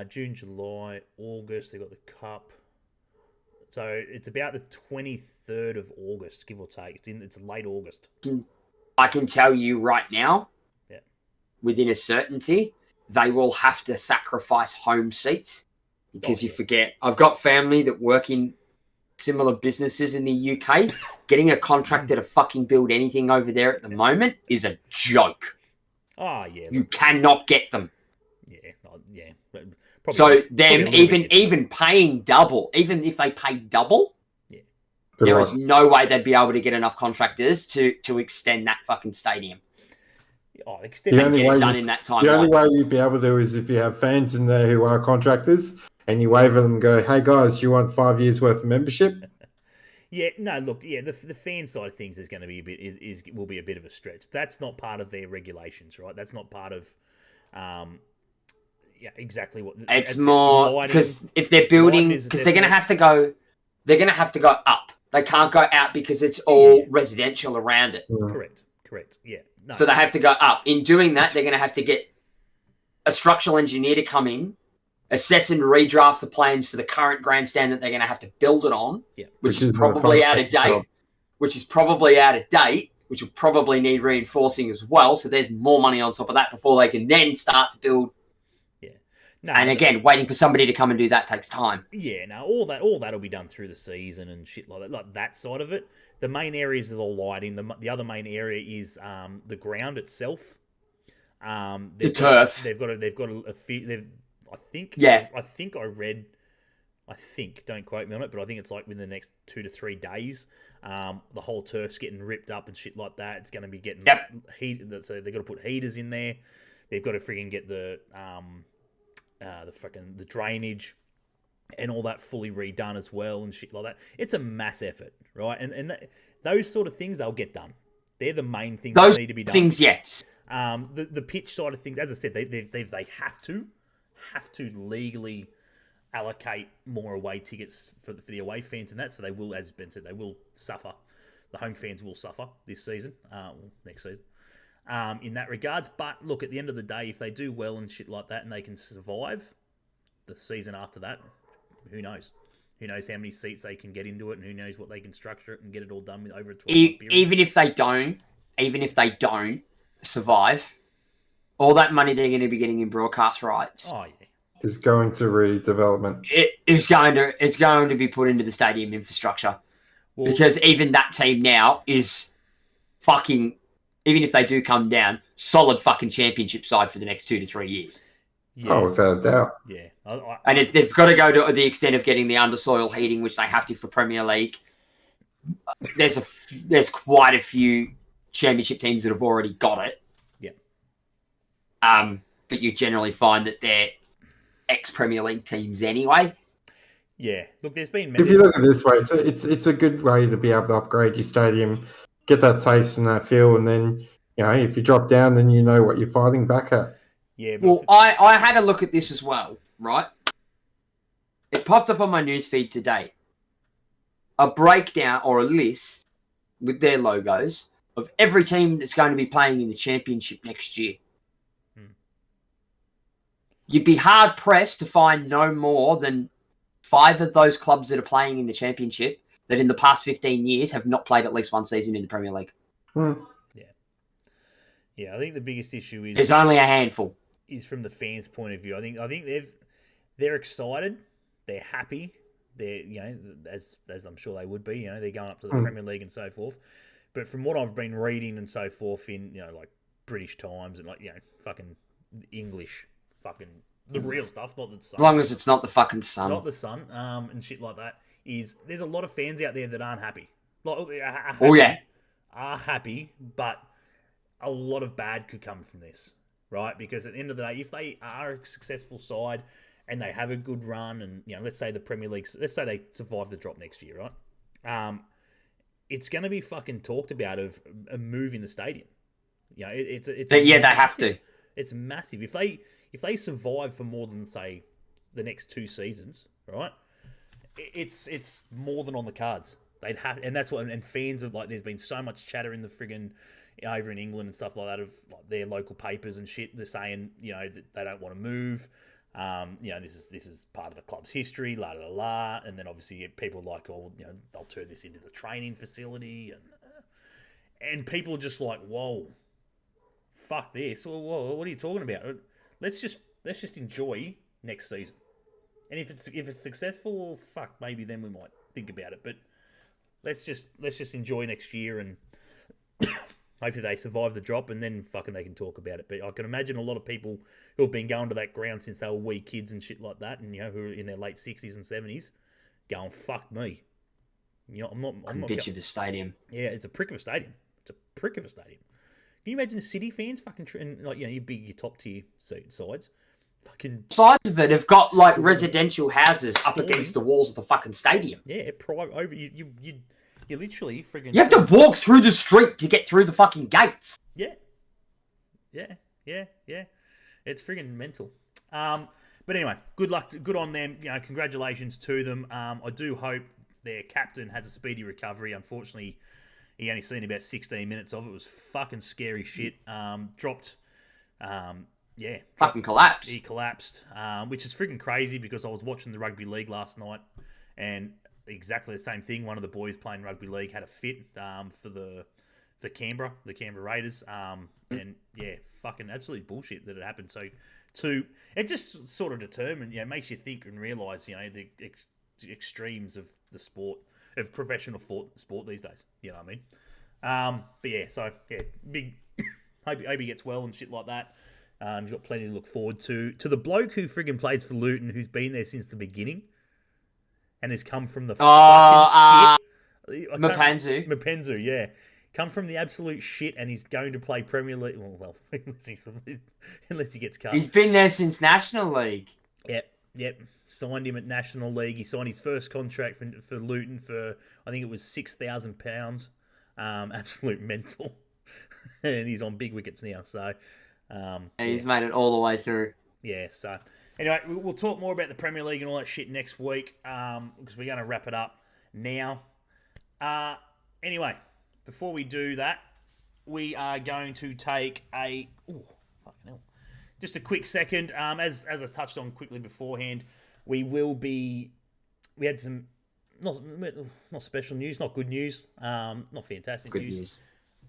July, August. They got the cup. So it's about the 23rd of August, give or take. It's late August. I can tell you right now, yeah, within a certainty, they will have to sacrifice home seats, because you forget, I've got family that work in similar businesses in the UK. Getting a contractor to fucking build anything over there at the moment is a joke. Oh, yeah. You cannot get them. Yeah. So them even paying double, even if they pay double, there is no way they'd be able to get enough contractors to extend that fucking stadium. The only way done in that time. The only way you'd be able to is if you have fans in there who are contractors, and you wave at them and go, "Hey guys, do you want 5 years worth of membership?" Yeah, no, look, the fan side of things is going to be will be a bit of a stretch. That's not part of their regulations, right? That's not part of, exactly what. It's more because if they're building, because they're going to have to go up. They can't go out because it's all residential around it. Correct. Yeah. No. So they have to go up. In doing that, they're going to have to get a structural engineer to come in, assess and redraft the plans for the current grandstand that they're going to have to build it on, which is probably out of date, which will probably need reinforcing as well. So there's more money on top of that before they can then start to build. Yeah. No, and again, waiting for somebody to come and do that takes time. Yeah, no, all that'll be done through the season and shit like that side of it. The main areas are the lighting. The other main area is the ground itself. The turf. I think, don't quote me on it, but I think it's like within the next 2 to 3 days, the whole turf's getting ripped up and shit like that. It's going to be getting heated. So they've got to put heaters in there. They've got to frigging get the drainage and all that fully redone as well and shit like that. It's a mass effort, right? And those sort of things, they'll get done. They're the main things that need to be done. Things, yes. The pitch side of things, as I said, they have to legally allocate more away tickets for the away fans and that. So they will, as Ben said, they will suffer. The home fans will suffer this season, next season, in that regards. But look, at the end of the day, if they do well and shit like that, and they can survive the season after that, who knows? Who knows how many seats they can get into it, and who knows what they can structure it and get it all done with over a 12-month period. Even if they don't survive, all that money they're going to be getting in broadcast rights is going to redevelopment. It's going to be put into the stadium infrastructure, because even that team now is fucking, even if they do come down, solid fucking championship side for the next 2 to 3 years. Yeah. Oh, without a doubt. Yeah. And if they've got to go to the extent of getting the undersoil heating, which they have to for Premier League, there's quite a few championship teams that have already got it. Yeah. But you generally find that they're ex-Premier League teams anyway. Yeah. Look, there's been if you look at it this way, it's a good way to be able to upgrade your stadium, get that taste and that feel, and then, if you drop down, then you know what you're fighting back at. Yeah. Well, I had a look at this as well, right? It popped up on my newsfeed today. A breakdown or a list with their logos of every team that's going to be playing in the championship next year. You'd be hard-pressed to find no more than 5 of those clubs that are playing in the Championship that in the past 15 years have not played at least one season in the Premier League. Yeah, I think the biggest issue is There's only a handful. Is from the fans' point of view. I think they're excited, they're happy, they're as I'm sure they would be. They're going up to the Premier League and so forth. But from what I've been reading and so forth in like British Times and fucking English, fucking the real stuff, not the Sun. As long as it's not the fucking Sun, not the Sun, and shit like that. There's a lot of fans out there that aren't happy. Are happy, but a lot of bad could come from this, right? Because at the end of the day, if they are a successful side and they have a good run, and let's say the Premier League, let's say they survive the drop next year, right? It's going to be fucking talked about of a move in the stadium. It's they have to. It's massive. If they survive for more than say the next 2 seasons, right? It's more than on the cards. They'd have, and that's what. And fans are like, there's been so much chatter in the friggin' over in England and stuff like that of like their local papers and shit. They're saying that they don't want to move. This is part of the club's history, la la la. And then obviously people like, they'll turn this into the training facility, and people are just like, whoa, fuck this. Well, what are you talking about? Let's just enjoy next season. And if it's successful, well, fuck, maybe then we might think about it. But let's just enjoy next year, and hopefully they survive the drop, and then fucking they can talk about it. But I can imagine a lot of people who have been going to that ground since they were wee kids and shit like that, and who are in their late 60s and 70s, going, fuck me. I'm not bitch of the stadium. Yeah, it's a prick of a stadium. Can you imagine the City fans fucking your big top tier sides? Fucking sides of it have got like residential houses up against the walls of the fucking stadium. Yeah, over you literally friggin'. You have to walk through the street to get through the fucking gates. Yeah. It's friggin' mental. But anyway, good luck, good on them. Congratulations to them. I do hope their captain has a speedy recovery. Unfortunately, he only seen about 16 minutes of it. It was fucking scary shit. Dropped. Fucking collapsed. He collapsed, which is freaking crazy because I was watching the rugby league last night, and exactly the same thing. One of the boys playing rugby league had a fit for Canberra, the Canberra Raiders, and fucking absolute bullshit that it happened. So, it just sort of determined, makes you think and realise, the extremes of the sport, of professional sport these days. You know what I mean? Big. Hope he gets well and shit like that. He's got plenty to look forward to. To the bloke who friggin' plays for Luton, who's been there since the beginning, and has come from the fucking shit. Mapenzu, yeah. Come from the absolute shit, and he's going to play Premier League. Well, unless he gets cut. He's been there since National League. Yep. Signed him at National League. He signed his first contract for Luton for, I think it was £6,000. Absolute mental. And he's on big wickets now, so... and he's made it all the way through. Yeah, so... Anyway, we'll talk more about the Premier League and all that shit next week, because we're going to wrap it up now. Anyway, before we do that, we are going to take a... Oh, fucking hell. Just a quick second. As I touched on quickly beforehand, we had some... Not special news, not good news, not fantastic news.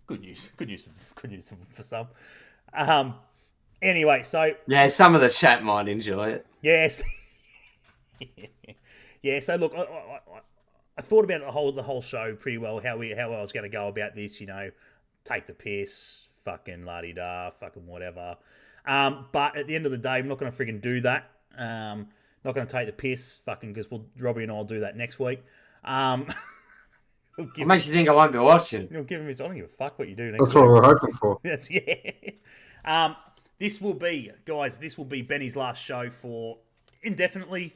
Good news for some. Anyway, so... Yeah, some of the chat might enjoy it. Yes. Yeah, so look, I thought about the whole show pretty well, how I was going to go about this, take the piss, fucking la-di-da, fucking whatever. But at the end of the day, I'm not going to friggin' do that. Not going to take the piss, fucking, because Robbie and I will do that next week. What makes you think I won't be watching? You'll give him his... I don't give a fuck what you do next That's what we're hoping for. Yeah. This will be, guys, Benny's last show for indefinitely.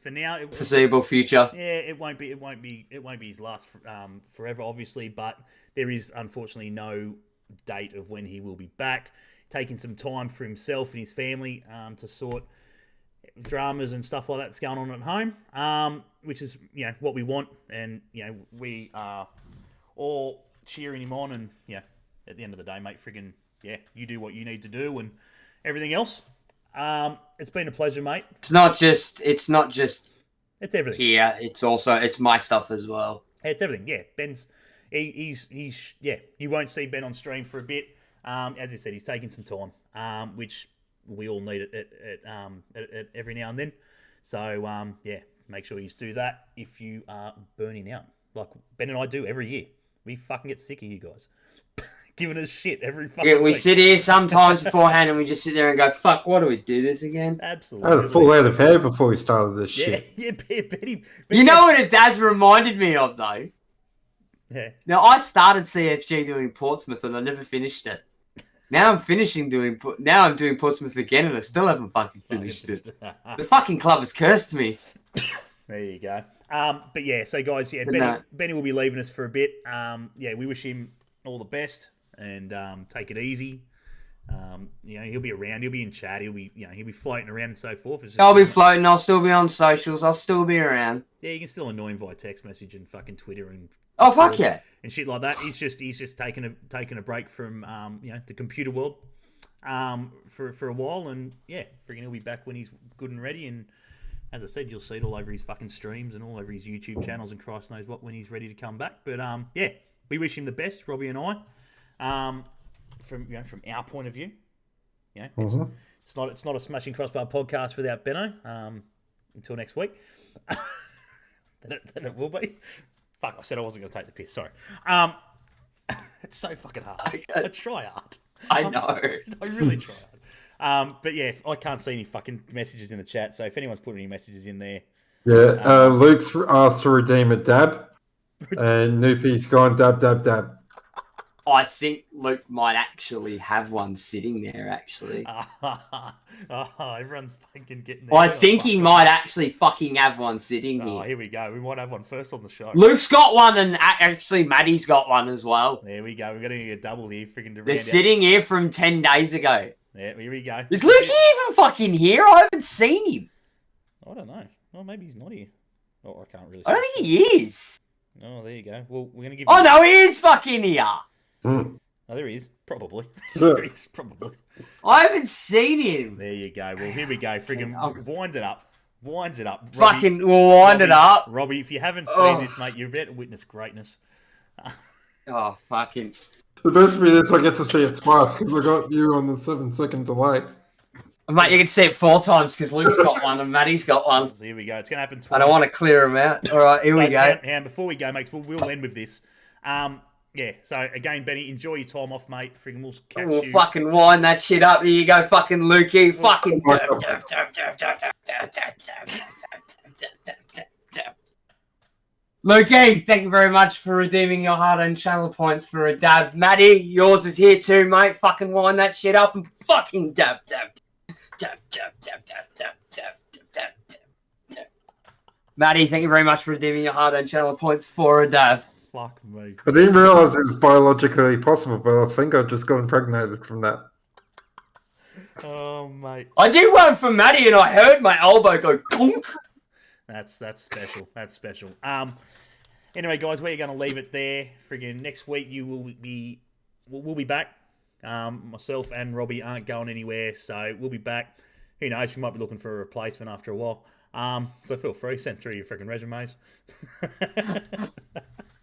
For now, foreseeable future. Yeah, it won't be his last forever, obviously. But there is unfortunately no date of when he will be back. Taking some time for himself and his family to sort dramas and stuff like that's going on at home, which is what we want, and we are all cheering him on, and at the end of the day, mate, friggin' you do what you need to do and everything else. It's been a pleasure, mate. It's not just It's everything. here. It's my stuff as well. It's everything. Yeah, Ben's he's you won't see Ben on stream for a bit. As I said, he's taking some time, which we all need at every now and then. So make sure you do that if you are burning out, like Ben and I do every year. We fucking get sick of you guys giving us shit every fucking We week. sit here sometimes beforehand and we just sit there and go, fuck, why do we do this again? Absolutely. I had a full head of hair before we started this shit. Yeah, Benny. You know what it does reminded me of, though? Yeah. Now, I started CFG doing Portsmouth and I never finished it. Now I'm doing Portsmouth again and I still haven't fucking finished it. The fucking club has cursed me. There you go. But yeah, so guys, Benny will be leaving us for a bit. We wish him all the best and take it easy. He'll be around. He'll be in chat. He'll be floating around and so forth. I'll be floating. I'll still be on socials. I'll still be around. Yeah, you can still annoy him via text message and fucking Twitter and fuck yeah, and shit like that. He's just taking a break from the computer world for a while, and freaking he'll be back when he's good and ready. And as I said, you'll see it all over his fucking streams and all over his YouTube channels and Christ knows what when he's ready to come back. But we wish him the best, Robbie and I. From our point of view, it's not a Smashing Crossbar podcast without Benno. Until next week, then it will be. Fuck, I said I wasn't going to take the piss. Sorry. It's so fucking hard. I try hard. I know. I really try hard. But yeah, I can't see any fucking messages in the chat. So if anyone's putting any messages in there, Luke's asked to redeem a dab, and Noopy's gone dab, dab, dab. I think Luke might actually have one sitting there, actually. Everyone's fucking getting there. I think he might actually fucking have one sitting here. Oh, here we go. We might have one first on the show. Luke's got one, and actually Maddie's got one as well. There we go. We're going to get a double here. They're sitting here from 10 days ago. Yeah, here we go. Is Luke even fucking here? I haven't seen him. I don't know. Well, maybe he's not here. Oh, I can't really. I don't think he is. Oh, there you go. Well, we're going to give. Oh, no, he is fucking here. Mm. Oh, there he is. Probably. Sure. There he is. Probably. I haven't seen him. There you go. Well, here we go. Friggin' wind it up. Wind it up. Fucking wind it up. Robbie, if you haven't seen this, mate, you're about to witness greatness. Oh, fucking. The best of it is I get to see it twice because I got you on the 7-second delay. Mate, you can see it 4 times because Luke's got one and Maddie's got one. So here we go. It's going to happen twice. I don't want to clear them out. All right, here we go. And before we go, mates, we'll end with this. So again, Benny, enjoy your time off, mate. Friggin' we'll catch you. We'll fucking wind that shit up. Here you go, fucking Lukey. Fucking. Lukey, thank you very much for redeeming your hard-earned channel points for a dab. Maddie, yours is here too, mate. Fucking wind that shit up and fucking dab. Maddie, thank you very much for redeeming your hard-earned channel points for a dab. Fuck me. I didn't realise it was biologically possible, but I think I just got impregnated from that. Oh, mate. I did one for Maddie and I heard my elbow go clunk. That's special. That's special. Anyway, guys, we're going to leave it there. Friggin' next week we'll be back. Myself and Robbie aren't going anywhere, so we'll be back. Who knows? We might be looking for a replacement after a while. So feel free, send through your freaking resumes.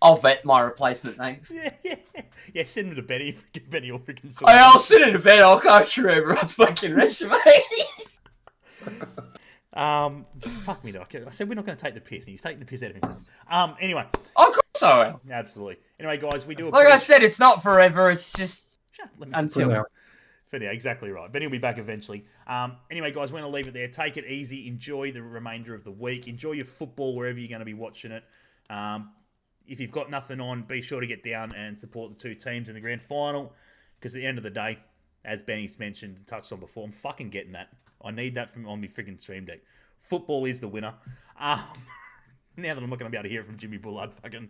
I'll vet my replacement, thanks. Yeah, send them to Benny. Benny will freaking sort I'll sit in a bed. I'll go through everyone's fucking resumes. Fuck me, Doc. I said we're not going to take the piss, and he's taking the piss out of himself. Anyway. Of course I will. Absolutely. Anyway, guys, we do. Like I said, it's not forever. It's just until. For now, exactly right. Benny will be back eventually. Anyway, guys, we're going to leave it there. Take it easy. Enjoy the remainder of the week. Enjoy your football wherever you're going to be watching it. If you've got nothing on, be sure to get down and support the 2 teams in the grand final. Because at the end of the day, as Benny's mentioned and touched on before, I'm fucking getting that. I need that from on my freaking stream deck. Football is the winner. Now that I'm not going to be able to hear it from Jimmy Bullard fucking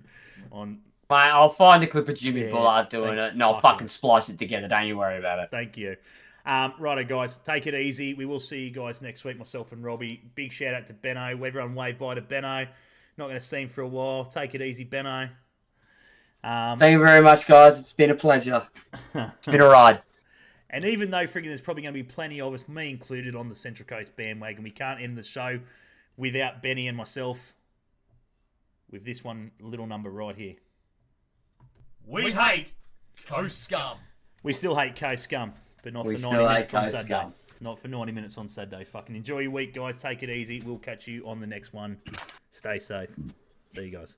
on... Mate, I'll find a clip of Jimmy Bullard doing it and I'll fucking splice it together. Don't you worry about it. Thank you. Righto, guys. Take it easy. We will see you guys next week, myself and Robbie. Big shout out to Benno. Everyone wave bye to Benno. Not going to see him for a while. Take it easy, Benno. Thank you very much, guys. It's been a pleasure. It's been a ride. And even though freaking there's probably going to be plenty of us, me included, on the Central Coast bandwagon, we can't end the show without Benny and myself, with this one little number right here. We hate Coast Scum. We still hate K-Scum, but not for 90 minutes on Saturday. Not for 90 minutes on Saturday. Fucking enjoy your week, guys. Take it easy. We'll catch you on the next one. Stay safe. There you guys.